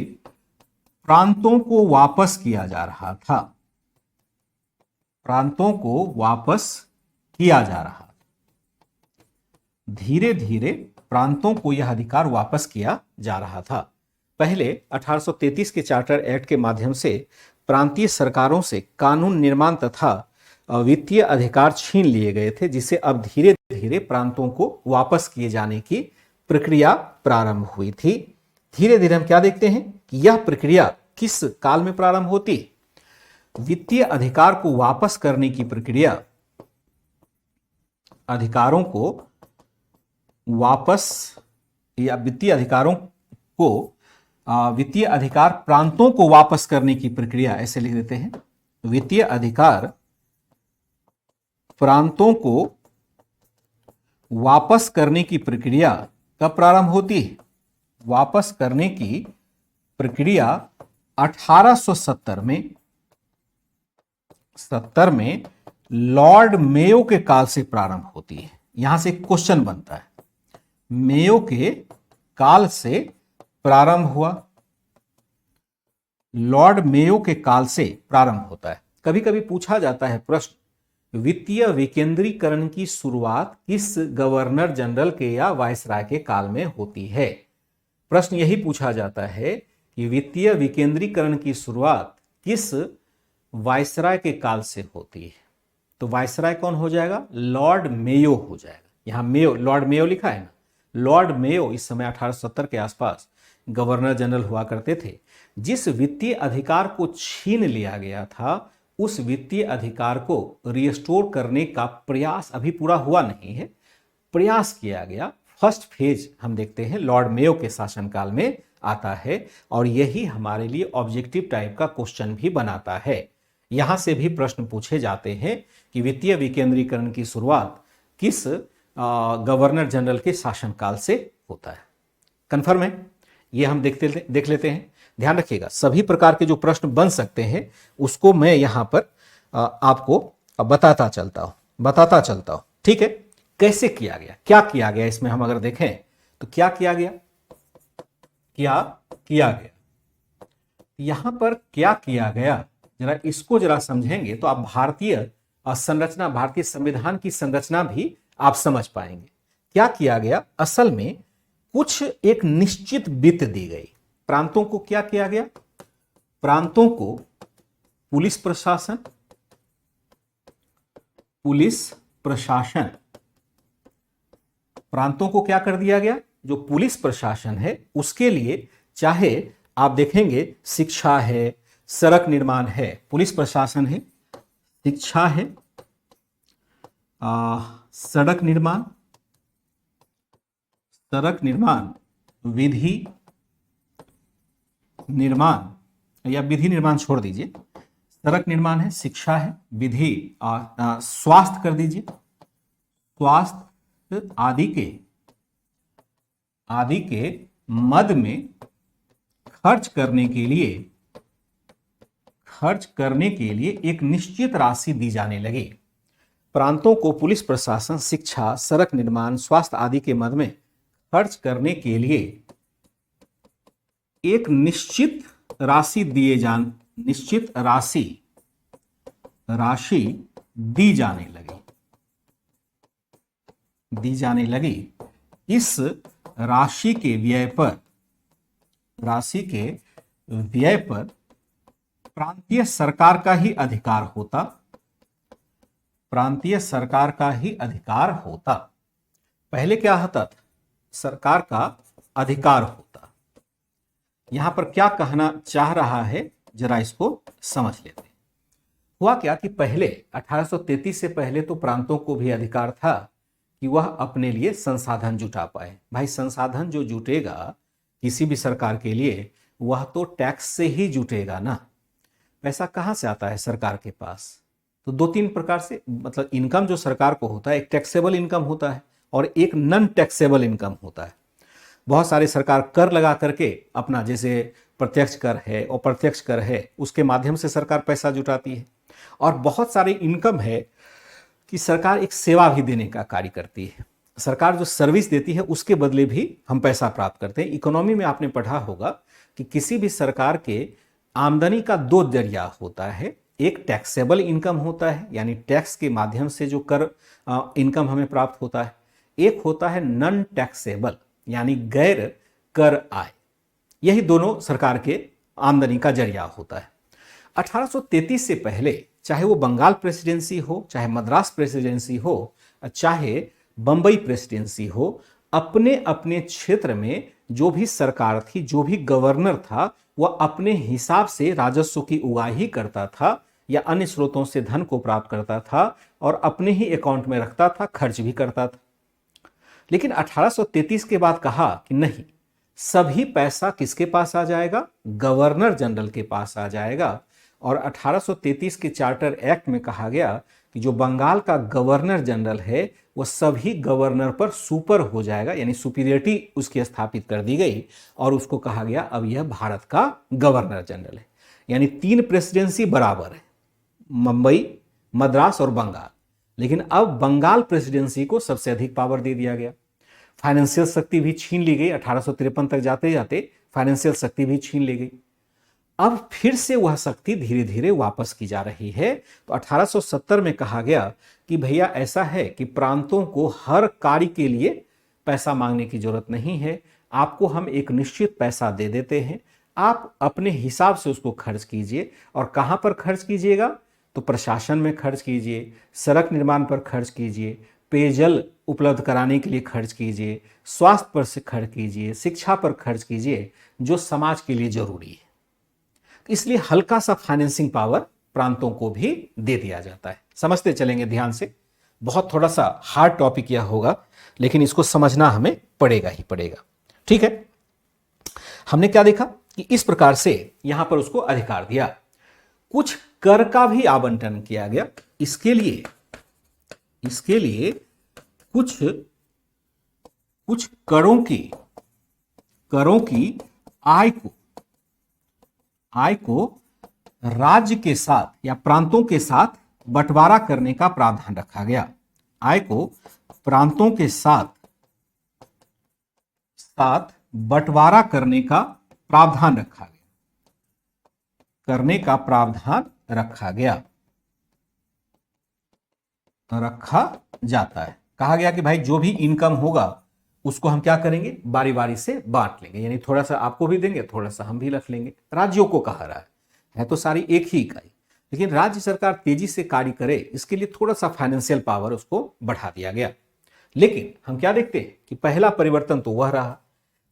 प्रांतों को वापस किया जा रहा था। धीरे धीरे प्रांतों को यह अधिकार वापस किया जा रहा था। पहले 1833 के चार्टर एक्ट के माध्यम से प्रांतीय सरकारों से कानून निर्माण तथा वित्तीय अधिकार छीन लिए गए थे, जिसे अब धीरे धीरे प्रांतों को वापस किए जाने की प्रक्रिया प्रारंभ हुई थी। धीरे धीरे हम क्या देखते हैं कि यह प्रक्रिया किस काल में प्रारंभ होती? वित्तीय अधिकार को वापस करने की प्रक्रिया, वित्तीय अधिकार प्रांतों को वापस करने की प्रक्रिया, ऐसे लिख देते हैं, वित्तीय अधिकार प्रांतों को वापस करने की प्रक्रिया कब प्रारंभ होती है? वापस करने की प्रक्रिया 1870 में लॉर्ड मेयो के काल से प्रारंभ होती है। यहां से क्वेश्चन बनता है, मेयो के काल से प्रारंभ हुआ, लॉर्ड मेयो के काल से प्रारंभ होता है। कभी कभी पूछा जाता है प्रश्न वित्तीय विकेंद्रीकरण की शुरुआत किस गवर्नर जनरल के या वायसराय के काल में होती है? प्रश्न यही पूछा जाता है कि वित्तीय विकेंद्रीकरण की शुरुआत किस वायसराय के काल से होती है। तो वायसराय कौन हो जाएगा? लॉर्ड मेयो हो जाएगा। यहां मेयो, लॉर्ड मेयो लिखा है ना। लॉर्ड मेयो इस समय 1870 के आसपास गवर्नर जनरल हुआ करते थे। जिस वित्तीय अधिकार को छीन लिया गया था उस वित्तीय अधिकार को रिस्टोर करने का प्रयास अभी पूरा हुआ नहीं है, प्रयास किया गया। फर्स्ट फेज हम देखते हैं लॉर्ड मेयो के शासनकाल में आता है और यही हमारे लिए ऑब्जेक्टिव टाइप का क्वेश्चन भी बनाता है। यहां से भी प्रश्न पूछे जाते हैं कि वित्तीय विकेंद्रीकरण की शुरुआत किस गवर्नर जनरल के शासनकाल से होता है। कन्फर्म है? ये हम देख लेते हैं। ध्यान रखिएगा, सभी प्रकार के जो प्रश्न बन सकते हैं उसको मैं यहां पर आपको बताता चलता हूं। ठीक है, कैसे किया गया, क्या किया गया इसमें हम अगर देखें तो क्या किया गया, यहां पर क्या किया गया, जरा इसको जरा समझेंगे तो आप भारतीय संरचना, भारतीय संविधान की संरचना भी आप समझ पाएंगे। क्या किया गया, असल में कुछ एक निश्चित वित्त दी गई। प्रांतों को क्या किया गया? प्रांतों को पुलिस प्रशासन, प्रांतों को क्या कर दिया गया? जो पुलिस प्रशासन है उसके लिए, चाहे आप देखेंगे शिक्षा है, सड़क निर्माण है, पुलिस प्रशासन है, शिक्षा है, सड़क निर्माण, विधि निर्माण या विधि निर्माण छोड़ दीजिए, सड़क निर्माण है, शिक्षा है, विधि, स्वास्थ्य कर दीजिए, स्वास्थ्य आदि के मद में खर्च करने के लिए एक निश्चित राशि दी जाने लगी। प्रांतों को पुलिस प्रशासन, शिक्षा, सड़क निर्माण, स्वास्थ्य आदि के मद में खर्च करने के लिए एक निश्चित राशि दी जाने लगी। इस राशि के व्यय पर प्रांतीय सरकार का ही अधिकार होता। पहले क्या होता था? सरकार का अधिकार होता। यहां पर क्या कहना चाह रहा है, जरा इसको समझ लेते हैं। हुआ क्या कि पहले 1833 से पहले तो प्रांतों को भी अधिकार था कि वह अपने लिए संसाधन जुटा पाए। भाई, संसाधन जो जुटेगा किसी भी सरकार के लिए वह तो टैक्स से ही जुटेगा ना। पैसा कहां से आता है सरकार के पास? तो दो तीन प्रकार से, मतलब इनकम जो सरकार को होता है, एक टैक्सेबल इनकम होता है और एक नॉन टैक्सेबल इनकम होता है। बहुत सारे सरकार कर लगा करके अपना, जैसे प्रत्यक्ष कर है, अप्रत्यक्ष कर है, उसके माध्यम से सरकार पैसा जुटाती है। और बहुत सारे इनकम है कि सरकार एक सेवा भी देने का कार्य करती है। सरकार जो सर्विस देती है उसके बदले भी हम पैसा प्राप्त करते हैं। इकोनॉमी में आपने पढ़ा होगा कि किसी भी सरकार के आमदनी का दो जरिया होता है। एक टैक्सेबल इनकम होता है, यानी टैक्स के माध्यम से जो कर इनकम हमें प्राप्त होता है। एक होता है नॉन टैक्सेबल, यानी गैर कर आय। यही दोनों सरकार के आमदनी का जरिया होता है। 1833 से पहले, चाहे वो बंगाल प्रेसिडेंसी हो, चाहे मद्रास प्रेसिडेंसी हो, चाहे बंबई प्रेसिडेंसी हो, अपने अपने क्षेत्र में जो भी सरकार थी, जो भी गवर्नर था, वह अपने हिसाब से राजस्व की उगाही करता था या अन्य स्रोतों से धन को प्राप्त करता था और अपने ही अकाउंट में रखता था, खर्च भी करता था। लेकिन 1833 के बाद कहा कि नहीं, सभी पैसा किसके पास आ जाएगा? गवर्नर जनरल के पास आ जाएगा। और 1833 के चार्टर एक्ट में कहा गया कि जो बंगाल का गवर्नर जनरल है वह सभी गवर्नर पर सुपर हो जाएगा, यानी सुपीरियरिटी उसकी स्थापित कर दी गई और उसको कहा गया अब यह भारत का गवर्नर जनरल है। यानी तीन प्रेसिडेंसी बराबर है, मुंबई, मद्रास और बंगाल। लेकिन अब बंगाल प्रेसिडेंसी को सबसे अधिक पावर दे दिया गया। फाइनेंशियल शक्ति भी छीन ली गई। 1853 तक जाते जाते फाइनेंशियल शक्ति भी छीन ली गई। अब फिर से वह शक्ति धीरे धीरे वापस की जा रही है। तो 1870 में कहा गया कि भैया ऐसा है कि प्रांतों को हर कार्य के लिए पैसा मांगने की जरूरत नहीं है, आपको हम एक निश्चित पैसा दे देते हैं, आप अपने हिसाब से उसको खर्च कीजिए। और कहां पर खर्च कीजिएगा? तो प्रशासन में खर्च कीजिए, सड़क निर्माण पर खर्च कीजिए, पेयजल उपलब्ध कराने के लिए खर्च कीजिए, स्वास्थ्य पर से खर्च कीजिए, शिक्षा पर खर्च कीजिए, जो समाज के लिए जरूरी है। इसलिए हल्का सा फाइनेंसिंग पावर प्रांतों को भी दे दिया जाता है। समझते चलेंगे ध्यान से। बहुत थोड़ा सा हार्ड टॉपिक यह होगा, लेकिन इसको समझना हमें पड़ेगा ही पड़ेगा। ठीक है, हमने क्या देखा कि इस प्रकार से यहां पर उसको अधिकार दिया। कुछ कर का भी आवंटन किया गया। इसके लिए कुछ करों की आय को राज्य के साथ या प्रांतों के साथ बंटवारा करने का प्रावधान रखा गया। आय को प्रांतों के साथ बंटवारा करने का प्रावधान रखा जाता है। कहा गया कि भाई जो भी इनकम होगा उसको हम क्या करेंगे, बारी बारी से बांट लेंगे, यानी थोड़ा सा आपको भी देंगे, थोड़ा सा हम भी रख लेंगे। राज्यों को कहा रहा है तो सारी एक ही इकाई, लेकिन राज्य सरकार तेजी से कार्य करे इसके लिए थोड़ा सा फाइनेंशियल पावर उसको बढ़ा दिया गया। लेकिन हम क्या देखते हैं कि पहला परिवर्तन तो वह रहा।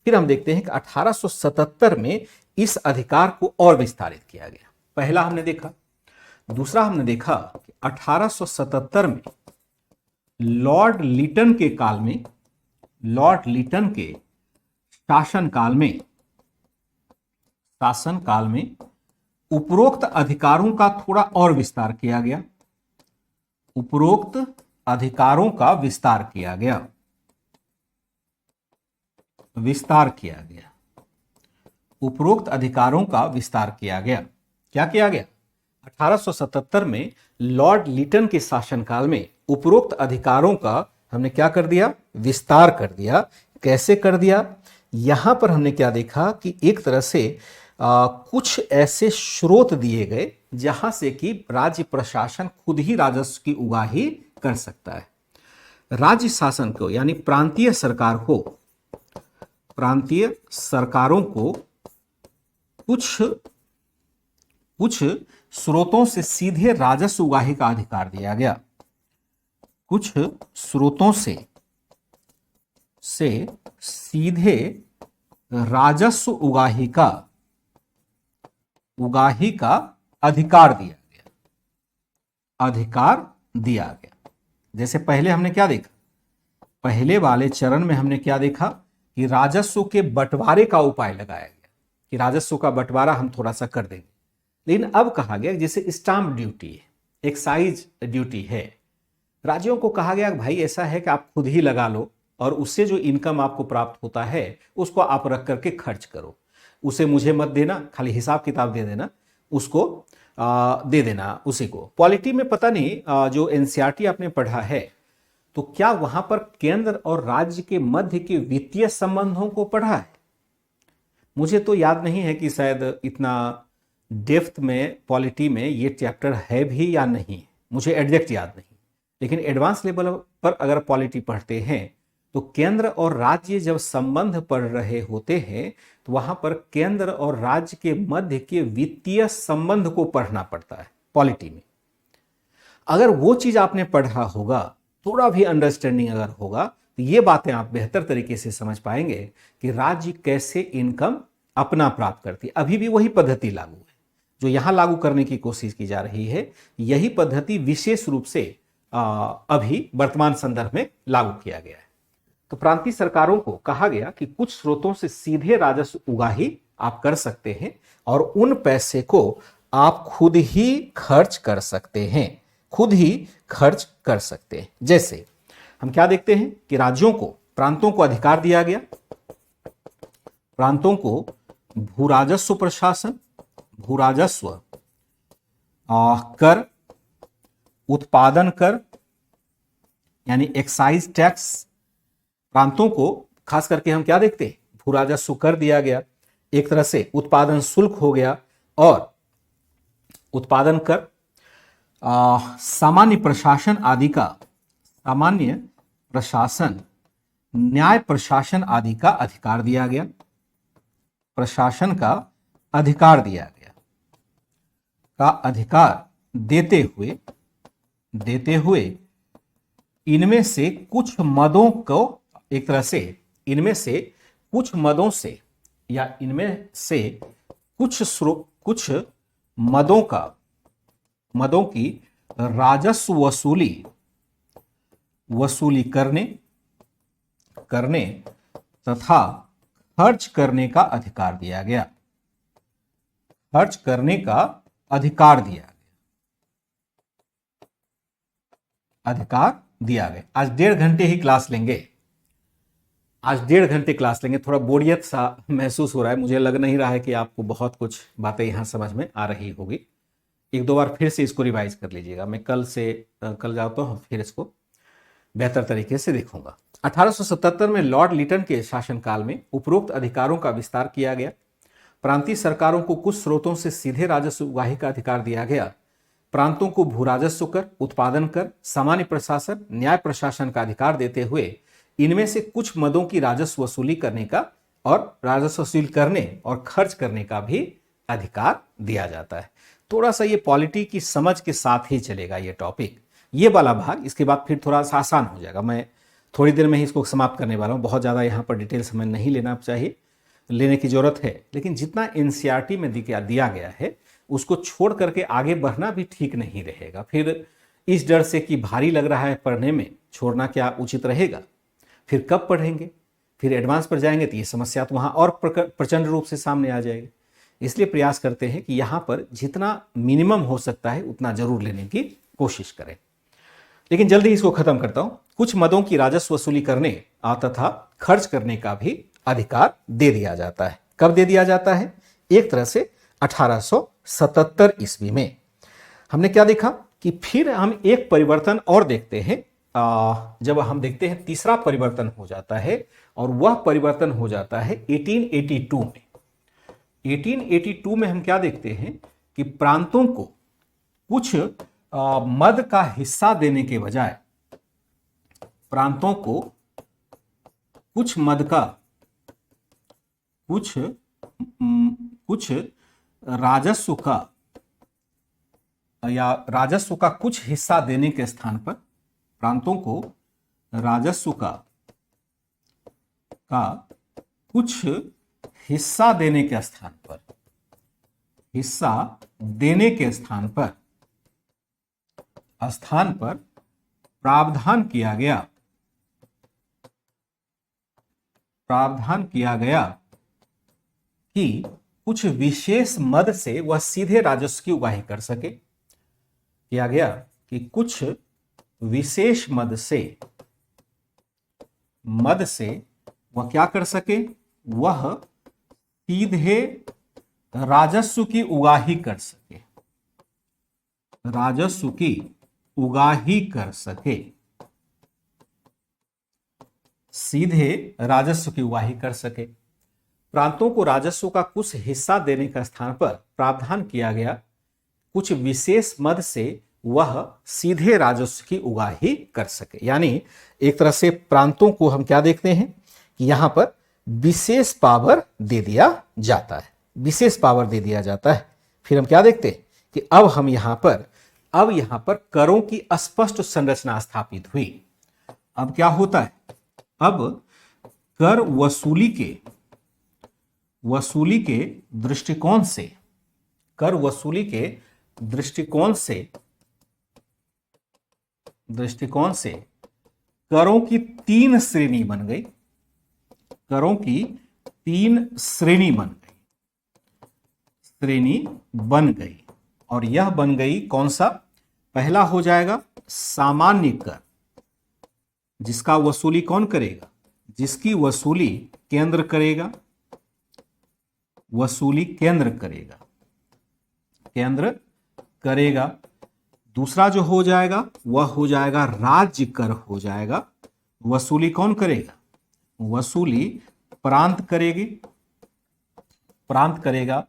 फिर हम देखते हैं कि 1877 में इस अधिकार को और विस्तारित किया गया। पहला हमने देखा। दूसरा हमने देखा कि 1877 में लॉर्ड लिटन के शासनकाल में उपरोक्त अधिकारों का थोड़ा और विस्तार किया गया। उपरोक्त अधिकारों का विस्तार किया गया। उपरोक्त अधिकारों का विस्तार किया गया। क्या किया गया? 1877 में लॉर्ड लिटन के शासनकाल में उपरोक्त अधिकारों का हमने क्या कर दिया? विस्तार कर दिया। कैसे कर दिया? यहां पर हमने क्या देखा कि एक तरह से कुछ ऐसे स्रोत दिए गए जहां से कि राज्य प्रशासन खुद ही राजस्व की उगाही कर सकता है। राज्य शासन को यानी प्रांतीय सरकारों को कुछ स्रोतों से सीधे राजस्व उगाही का अधिकार दिया गया। कुछ स्रोतों से सीधे राजस्व उगाही का अधिकार दिया गया। जैसे पहले हमने क्या देखा? पहले वाले चरण में हमने क्या देखा कि राजस्व के बंटवारे का उपाय लगाया गया कि राजस्व का बंटवारा हम थोड़ा सा कर देंगे। लेकिन अब कहा गया जैसे स्टाम्प ड्यूटी है, एक्साइज ड्यूटी है, राज्यों को कहा गया भाई ऐसा है कि आप खुद ही लगा लो और उससे जो इनकम आपको प्राप्त होता है उसको आप रख करके खर्च करो, उसे मुझे मत देना, खाली हिसाब किताब दे देना, उसको दे देना उसी को। पॉलिटी में पता नहीं जो एनसीईआरटी आपने पढ़ा है तो क्या वहां पर केंद्र और राज्य के मध्य के वित्तीय संबंधों को पढ़ा है? मुझे तो याद नहीं है कि शायद इतना डेप्थ में पॉलिटी में ये चैप्टर है भी या नहीं, मुझे एग्जैक्ट याद नहीं। लेकिन एडवांस लेवल पर अगर पॉलिटी पढ़ते हैं तो केंद्र और राज्य जब संबंध पढ़ रहे होते हैं तो वहां पर केंद्र और राज्य के मध्य के वित्तीय संबंध को पढ़ना पड़ता है पॉलिटी में। अगर वो चीज आपने पढ़ा होगा, थोड़ा भी अंडरस्टैंडिंग अगर होगा, तो ये बातें आप बेहतर तरीके से समझ पाएंगे कि राज्य कैसे इनकम अपना प्राप्त करती है। अभी भी वही पद्धति लागू है जो यहां लागू करने की कोशिश की जा रही है। यही पद्धति विशेष रूप से अभी वर्तमान संदर्भ में लागू किया गया है। तो प्रांतीय सरकारों को कहा गया कि कुछ स्रोतों से सीधे राजस्व उगाही आप कर सकते हैं और उन पैसे को आप खुद ही खर्च कर सकते हैं। जैसे हम क्या देखते हैं कि राज्यों को, प्रांतों को अधिकार दिया गया, प्रांतों को भूराजस्व प्रशासन, भूराजस्व कर, उत्पादन कर यानी एक्साइज टैक्स, प्रांतों को खास करके हम क्या देखते हैं? भूराजस्व कर दिया गया। एक तरह से उत्पादन शुल्क हो गया, और उत्पादन कर, सामान्य प्रशासन आदि का, सामान्य प्रशासन, न्याय प्रशासन आदि का अधिकार दिया गया, प्रशासन का अधिकार दिया गया, का अधिकार देते हुए इनमें से कुछ मदों को, एक तरह से इनमें से कुछ मदों से या इनमें से कुछ मदों की राजस्व वसूली करने तथा खर्च करने का अधिकार दिया गया, खर्च करने का अधिकार दिया गया, अधिकार दिया गया। आज 1.5 घंटे ही क्लास लेंगे, आज 1.5 घंटे क्लास लेंगे। थोड़ा बोरियत सा महसूस हो रहा है, मुझे लग नहीं रहा है कि आपको बहुत कुछ बातें यहाँ समझ में आ रही होगी। 1-2 बार फिर से इसको रिवाइज कर लीजिएगा। मैं कल जाता हूँ, फिर इसको बेहतर तरीके से देखूंगा। 1877 में लॉर्ड लिटन के शासनकाल में उपरोक्त अधिकारों का विस्तार किया गया। प्रांतीय सरकारों को कुछ स्रोतों से सीधे राजस्व उगाही का अधिकार दिया गया। प्रांतों को भू राजस्व कर, उत्पादन कर, सामान्य प्रशासन, न्याय प्रशासन का अधिकार देते हुए इनमें से कुछ मदों की राजस्व वसूली करने का और राजस्व वसूल करने और खर्च करने का भी अधिकार दिया जाता है। थोड़ा सा ये पॉलिटी की समझ के साथ ही चलेगा ये टॉपिक, ये वाला भाग। इसके बाद फिर थोड़ा सा आसान हो जाएगा। मैं थोड़ी देर में ही इसको समाप्त करने वाला हूँ। बहुत ज़्यादा यहाँ पर डिटेल समय नहीं लेना चाहिए, लेने की जरूरत है, लेकिन जितना एनसीईआरटी में दिया गया है उसको छोड़ करके आगे बढ़ना भी ठीक नहीं रहेगा। फिर इस डर से कि भारी लग रहा है पढ़ने में, छोड़ना क्या उचित रहेगा। फिर कब पढ़ेंगे, फिर एडवांस पर जाएंगे तो ये समस्या तो वहाँ और प्रचंड रूप से सामने आ जाएगी। इसलिए प्रयास करते हैं कि यहाँ पर जितना मिनिमम हो सकता है उतना जरूर लेने की कोशिश करें। लेकिन जल्दी इसको खत्म करता हूँ। कुछ मदों की राजस्व वसूली करने तथा खर्च करने का भी अधिकार दे दिया जाता है। कब दे दिया जाता है? एक तरह से 1877 ईस्वी में। हमने क्या देखा कि फिर हम एक परिवर्तन और देखते हैं। जब हम देखते हैं तीसरा परिवर्तन हो जाता है, और वह परिवर्तन हो जाता है 1882 में। 1882 में हम क्या देखते हैं कि प्रांतों को कुछ मद का हिस्सा देने के बजाय, प्रांतों को कुछ मद का, कुछ राजस्व का या राजस्व का कुछ हिस्सा देने के स्थान पर, प्रांतों को राजस्व का कुछ हिस्सा देने के स्थान पर, हिस्सा देने के स्थान पर प्रावधान किया गया कि कुछ विशेष मद से वह सीधे राजस्व की उगाही कर सके। किया गया कि कुछ विशेष मद से वह क्या कर सके, वह सीधे राजस्व की उगाही कर सके, राजस्व की उगाही कर सके, सीधे राजस्व की उगाही कर सके। प्रांतों को राजस्व का कुछ हिस्सा देने का स्थान पर प्रावधान किया गया कुछ विशेष मद से वह सीधे राजस्व की उगाही कर सके। यानी एक तरह से प्रांतों को हम क्या देखते हैं कि यहां पर विशेष पावर दे दिया जाता है, विशेष पावर दे दिया जाता है। फिर हम क्या देखते हैं कि अब यहां पर करों की स्पष्ट संरचना स्थापित हुई। अब क्या होता है, अब कर वसूली के दृष्टिकोण से करों की 3 श्रेणी बन गई, करों की 3 श्रेणी बन गई। और यह बन गई कौन सा? पहला हो जाएगा सामान्य कर, जिसका वसूली कौन करेगा? जिसकी वसूली केंद्र करेगा, वसूली केंद्र करेगा। दूसरा जो हो जाएगा वह हो जाएगा राज्य कर हो जाएगा। वसूली कौन करेगा? वसूली प्रांत करेगा।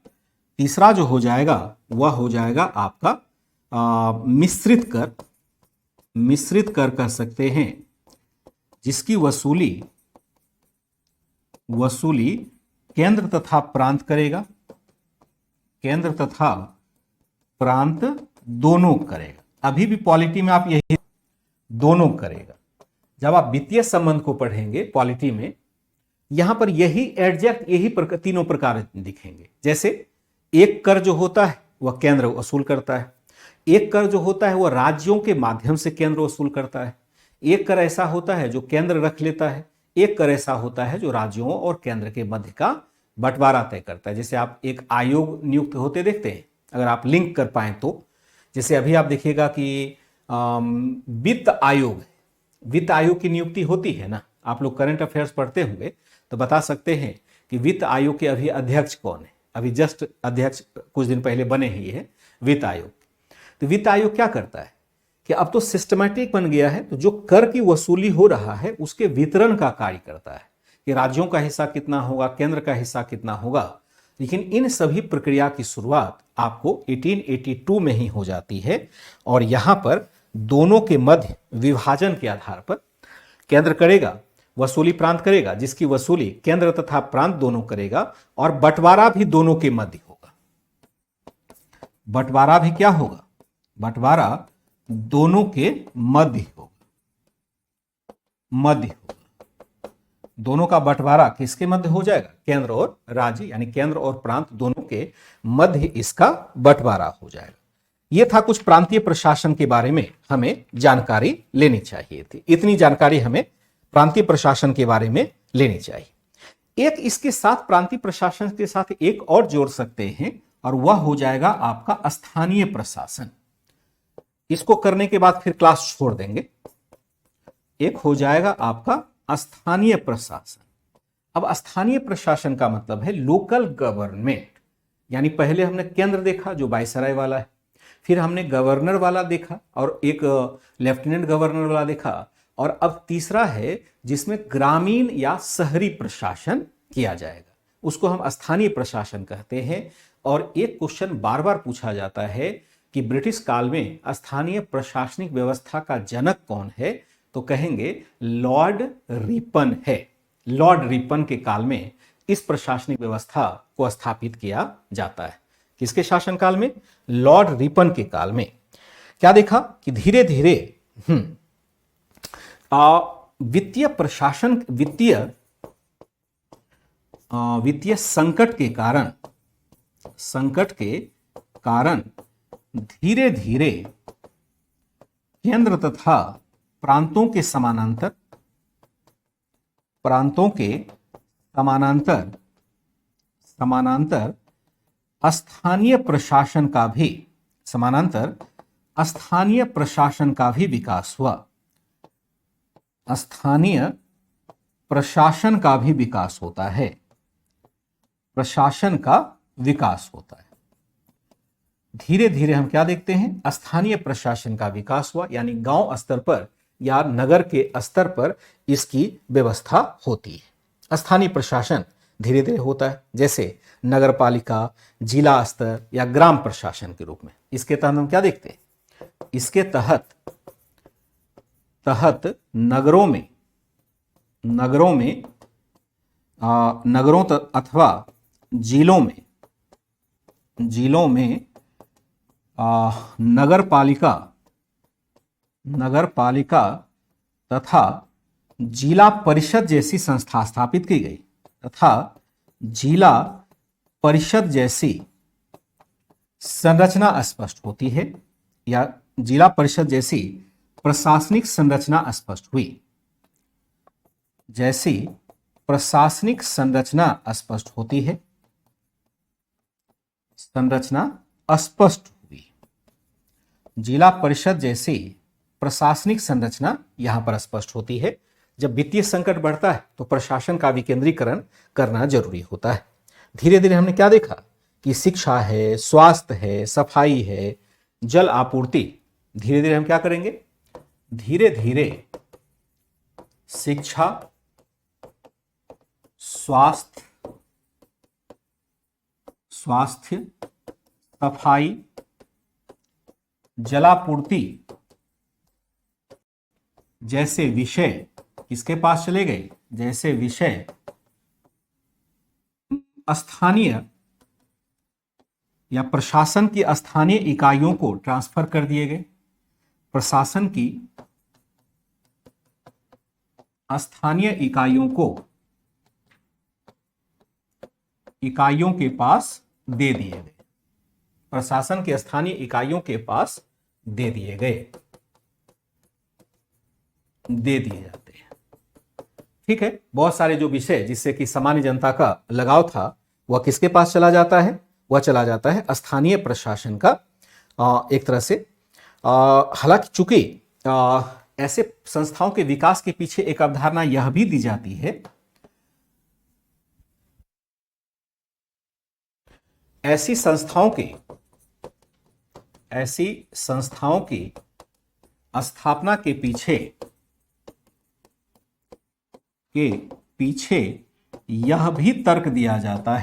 तीसरा जो हो जाएगा वह हो जाएगा आपका मिश्रित कर कह सकते हैं, जिसकी वसूली केंद्र तथा प्रांत करेगा, केंद्र तथा प्रांत दोनों करेगा। अभी भी पॉलिटी में आप यही दोनों करेगा। जब आप वित्तीय संबंध को पढ़ेंगे पॉलिटी में, यहां पर यही एडजेक्ट यही तीनों प्रकार दिखेंगे। जैसे एक कर जो होता है वह केंद्र वसूल करता है, एक कर जो होता है वह राज्यों के माध्यम से केंद्र वसूल करता है, एक कर ऐसा होता है जो केंद्र रख लेता है, एक कर ऐसा होता है जो राज्यों और केंद्र के मध्य का बंटवारा तय करता है। जैसे आप एक आयोग नियुक्त होते देखते हैं, अगर आप लिंक कर पाए तो, जैसे अभी आप देखिएगा कि वित्त आयोग, वित्त आयोग की नियुक्ति होती है ना, आप लोग करंट अफेयर्स पढ़ते होंगे तो बता सकते हैं कि वित्त आयोग के अभी अध्यक्ष कौन है। अभी जस्ट अध्यक्ष कुछ दिन पहले बने ही है वित्त आयोग। तो वित्त आयोग क्या करता है कि अब तो सिस्टमैटिक बन गया है, तो जो कर की वसूली हो रहा है उसके वितरण का कार्य करता है कि राज्यों का हिस्सा कितना होगा, केंद्र का हिस्सा कितना होगा। लेकिन इन सभी प्रक्रिया की शुरुआत आपको 1882 में ही हो जाती है, और यहां पर दोनों के मध्य विभाजन के आधार पर केंद्र करेगा, वसूली प्रांत करेगा, जिसकी वसूली केंद्र तथा प्रांत दोनों करेगा, और बंटवारा भी दोनों के मध्य होगा। बंटवारा भी क्या होगा, बंटवारा दोनों के मध्य होगा, मध्य होगा। दोनों का बंटवारा किसके मध्य हो जाएगा, केंद्र और राज्य, यानी केंद्र और प्रांत दोनों के मध्य इसका बंटवारा हो जाएगा। यह था कुछ प्रांतीय प्रशासन के बारे में हमें जानकारी लेनी चाहिए थी। इतनी जानकारी हमें प्रांतीय प्रशासन के बारे में लेनी चाहिए। एक इसके साथ प्रांतीय प्रशासन के साथ एक और जोड़ सकते हैं, और वह हो जाएगा आपका स्थानीय प्रशासन। इसको करने के बाद फिर क्लास छोड़ देंगे। एक हो जाएगा आपका स्थानीय प्रशासन। अब स्थानीय प्रशासन का मतलब है लोकल गवर्नमेंट, यानी पहले हमने केंद्र देखा जो वायसराय वाला है, फिर हमने गवर्नर वाला देखा और एक लेफ्टिनेंट गवर्नर वाला देखा, और अब तीसरा है जिसमें ग्रामीण या शहरी प्रशासन किया जाएगा, उसको हम स्थानीय प्रशासन कहते हैं। और एक क्वेश्चन बार बार पूछा जाता है कि ब्रिटिश काल में स्थानीय प्रशासनिक व्यवस्था का जनक कौन है, तो कहेंगे लॉर्ड रिपन है। लॉर्ड रिपन के काल में इस प्रशासनिक व्यवस्था को स्थापित किया जाता है। किसके शासनकाल में, लॉर्ड रिपन के काल में। क्या देखा कि धीरे धीरे वित्तीय प्रशासन, वित्तीय संकट के कारण धीरे धीरे केंद्र तथा प्रांतों के समानांतर स्थानीय प्रशासन का भी विकास हुआ। स्थानीय प्रशासन का भी विकास होता है, प्रशासन का विकास होता है। धीरे धीरे हम क्या देखते हैं, स्थानीय प्रशासन का विकास हुआ, यानी गांव स्तर पर या नगर के स्तर पर इसकी व्यवस्था होती है। स्थानीय प्रशासन धीरे धीरे होता है, जैसे नगर पालिका, जिला स्तर या ग्राम प्रशासन के रूप में। इसके तहत हम क्या देखते हैं, इसके तहत नगरों अथवा जिलों में नगर पालिका तथा जिला परिषद जैसी संस्था स्थापित की गई, तथा जिला परिषद जैसी संरचना स्पष्ट होती है, या जिला परिषद जैसी प्रशासनिक संरचना स्पष्ट हुई। जैसी प्रशासनिक संरचना स्पष्ट होती है, संरचना स्पष्ट हुई। जिला परिषद जैसी प्रशासनिक संरचना यहां पर स्पष्ट होती है। जब वित्तीय संकट बढ़ता है तो प्रशासन का विकेंद्रीकरण करना जरूरी होता है। धीरे धीरे हमने क्या देखा कि शिक्षा है, स्वास्थ्य है, सफाई है, जल आपूर्ति, धीरे धीरे हम क्या करेंगे, धीरे धीरे शिक्षा, स्वास्थ्य सफाई, जलापूर्ति जैसे विषय किसके पास चले गए? जैसे विषय स्थानीय या प्रशासन की स्थानीय इकाइयों को ट्रांसफर कर दिए गए। प्रशासन की स्थानीय इकाइयों के पास दे दिए गए। प्रशासन की स्थानीय इकाइयों के पास दे दिए जाते हैं। ठीक है, बहुत सारे जो विषय जिससे कि सामान्य जनता का लगाव था वह किसके पास चला जाता है? वह चला जाता है स्थानीय प्रशासन का एक तरह से। हालांकि चूंकि ऐसे संस्थाओं के विकास के पीछे एक अवधारणा यह भी दी जाती है, ऐसी संस्थाओं की स्थापना के पीछे यह भी तर्क दिया जाता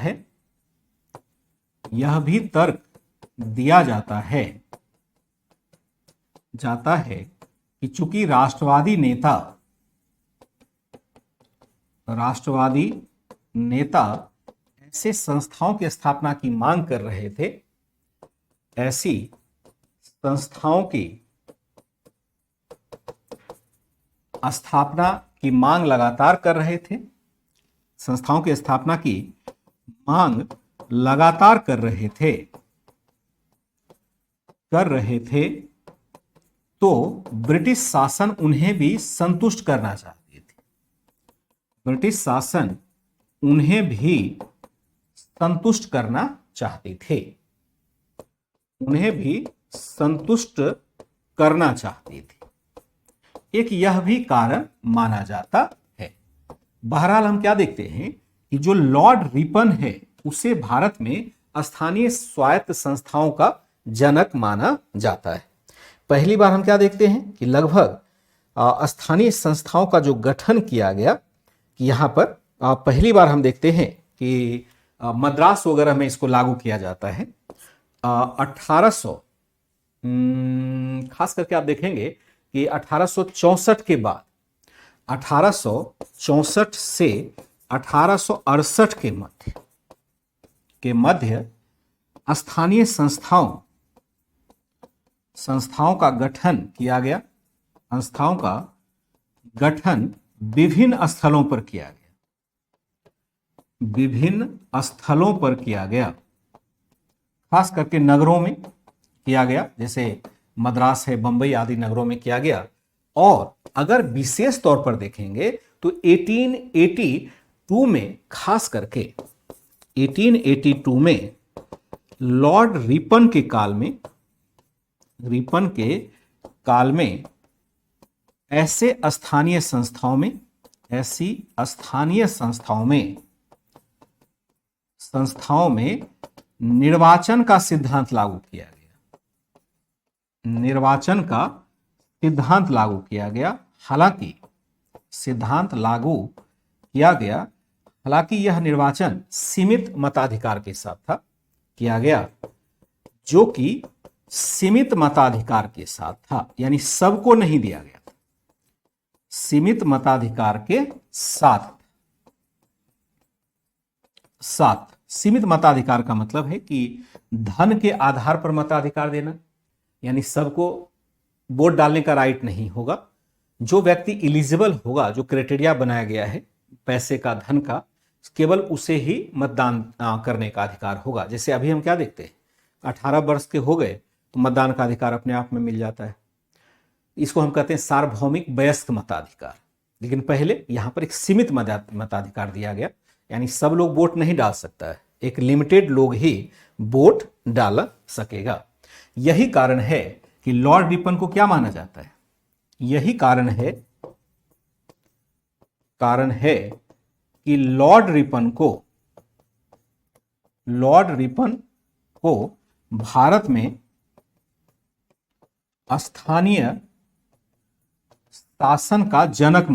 है कि चूंकि राष्ट्रवादी नेता ऐसे संस्थाओं की स्थापना की मांग कर रहे थे, ऐसी संस्थाओं की स्थापना की मांग लगातार कर रहे थे, संस्थाओं की स्थापना की मांग लगातार कर रहे थे, तो ब्रिटिश शासन उन्हें भी संतुष्ट करना चाहती थी। ब्रिटिश शासन उन्हें भी संतुष्ट करना चाहते थे, उन्हें भी संतुष्ट करना चाहती थी। एक यह भी कारण माना जाता है। बहरहाल हम क्या देखते हैं कि जो लॉर्ड रिपन है उसे भारत में स्थानीय स्वायत्त संस्थाओं का जनक माना जाता है। पहली बार हम क्या देखते हैं कि लगभग स्थानीय संस्थाओं का जो गठन किया गया, कि यहां पर पहली बार हम देखते हैं कि मद्रास वगैरह में इसको लागू किया जाता है 1800, खास करके आप देखेंगे कि 1864 के बाद 1864 से 1868 के मध्य स्थानीय संस्थाओं का गठन किया गया। संस्थाओं का गठन विभिन्न स्थलों पर किया गया, खास करके नगरों में किया गया, जैसे मद्रास है, बंबई आदि नगरों में किया गया। और अगर विशेष तौर पर देखेंगे तो 1882 में, खास करके 1882 में लॉर्ड रिपन के काल में ऐसे स्थानीय संस्थाओं में निर्वाचन का सिद्धांत लागू किया गया। हालांकि यह निर्वाचन सीमित मताधिकार के साथ किया गया, जो कि सीमित मताधिकार के साथ था, यानी सबको नहीं दिया गया था, सीमित मताधिकार के साथ। सीमित मताधिकार का मतलब है कि धन के आधार पर मताधिकार देना, यानी सबको वोट डालने का राइट नहीं होगा। जो व्यक्ति इलिजिबल होगा, जो क्राइटेरिया बनाया गया है पैसे का, धन का, केवल उसे ही मतदान करने का अधिकार होगा। जैसे अभी हम क्या देखते हैं, 18 वर्ष के हो गए तो मतदान का अधिकार अपने आप में मिल जाता है। इसको हम कहते हैं सार्वभौमिक वयस्क मताधिकार। लेकिन पहले यहां पर एक सीमित मताधिकार दिया गया, यानी सब लोग वोट नहीं डाल सकता है, एक लिमिटेड लोग ही वोट डाल सकेगा। यही कारण है कि लॉर्ड रिपन को क्या माना जाता है, यही कारण है कि लॉर्ड रिपन को भारत में स्थानीय शासन का जनक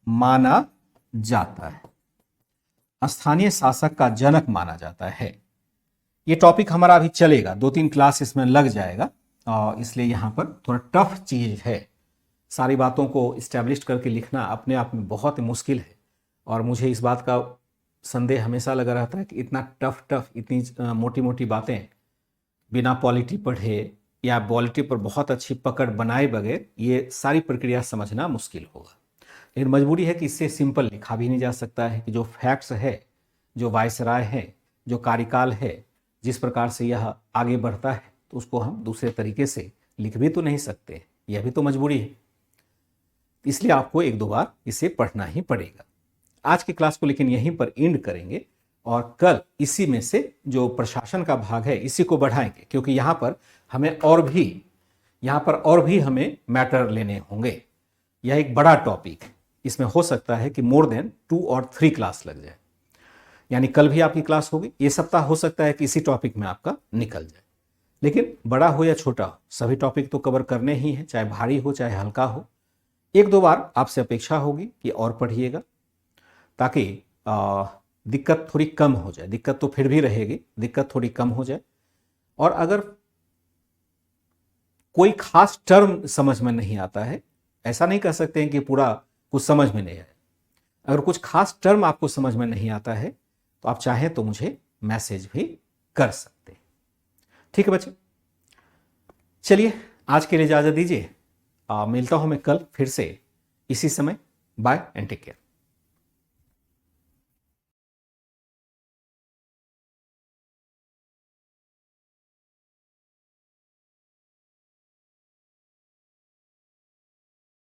माना जाता है। स्थानीय शासक का जनक माना जाता है। ये टॉपिक हमारा अभी चलेगा, 2-3 क्लास इसमें लग जाएगा, और इसलिए यहाँ पर थोड़ा टफ चीज़ है। सारी बातों को इस्टेब्लिश करके लिखना अपने आप में बहुत ही मुश्किल है, और मुझे इस बात का संदेह हमेशा लगा रहता है कि इतना टफ इतनी मोटी मोटी बातें बिना पॉलिटी पढ़े या पॉलिटी पर बहुत अच्छी पकड़ बनाए बगैर ये सारी प्रक्रिया समझना मुश्किल होगा। लेकिन मजबूरी है कि इससे सिंपल लिखा भी नहीं जा सकता है कि जो फैक्ट्स है, जो वायसराय है, जो कार्यकाल है, जिस प्रकार से यह आगे बढ़ता है, तो उसको हम दूसरे तरीके से लिख भी तो नहीं सकते, यह भी तो मजबूरी है। इसलिए आपको 1-2 बार इसे पढ़ना ही पड़ेगा। आज की क्लास को लेकिन यहीं पर एंड करेंगे, और कल इसी में से जो प्रशासन का भाग है इसी को बढ़ाएंगे, क्योंकि यहाँ पर और भी हमें मैटर लेने होंगे। यह एक बड़ा टॉपिक है, इसमें हो सकता है कि मोर देन 2 और 3 क्लास लग जाए। यानी कल भी आपकी क्लास होगी, ये सप्ताह हो सकता है कि इसी टॉपिक में आपका निकल जाए। लेकिन बड़ा हो या छोटा हो, सभी टॉपिक तो कवर करने ही है, चाहे भारी हो चाहे हल्का हो। 1-2 बार आपसे अपेक्षा होगी कि और पढ़िएगा, ताकि दिक्कत थोड़ी कम हो जाए। दिक्कत तो फिर भी रहेगी, दिक्कत थोड़ी कम हो जाए। और अगर कोई खास टर्म समझ में नहीं आता है, ऐसा नहीं कह सकते हैं कि पूरा कुछ समझ में नहीं आया, अगर कुछ खास टर्म आपको समझ में नहीं आता है तो आप चाहें तो मुझे मैसेज भी कर सकते हैं। ठीक है बच्चे, चलिए आज के लिए इजाजत दीजिए। मिलता हूं मैं कल फिर से इसी समय। Bye and take care.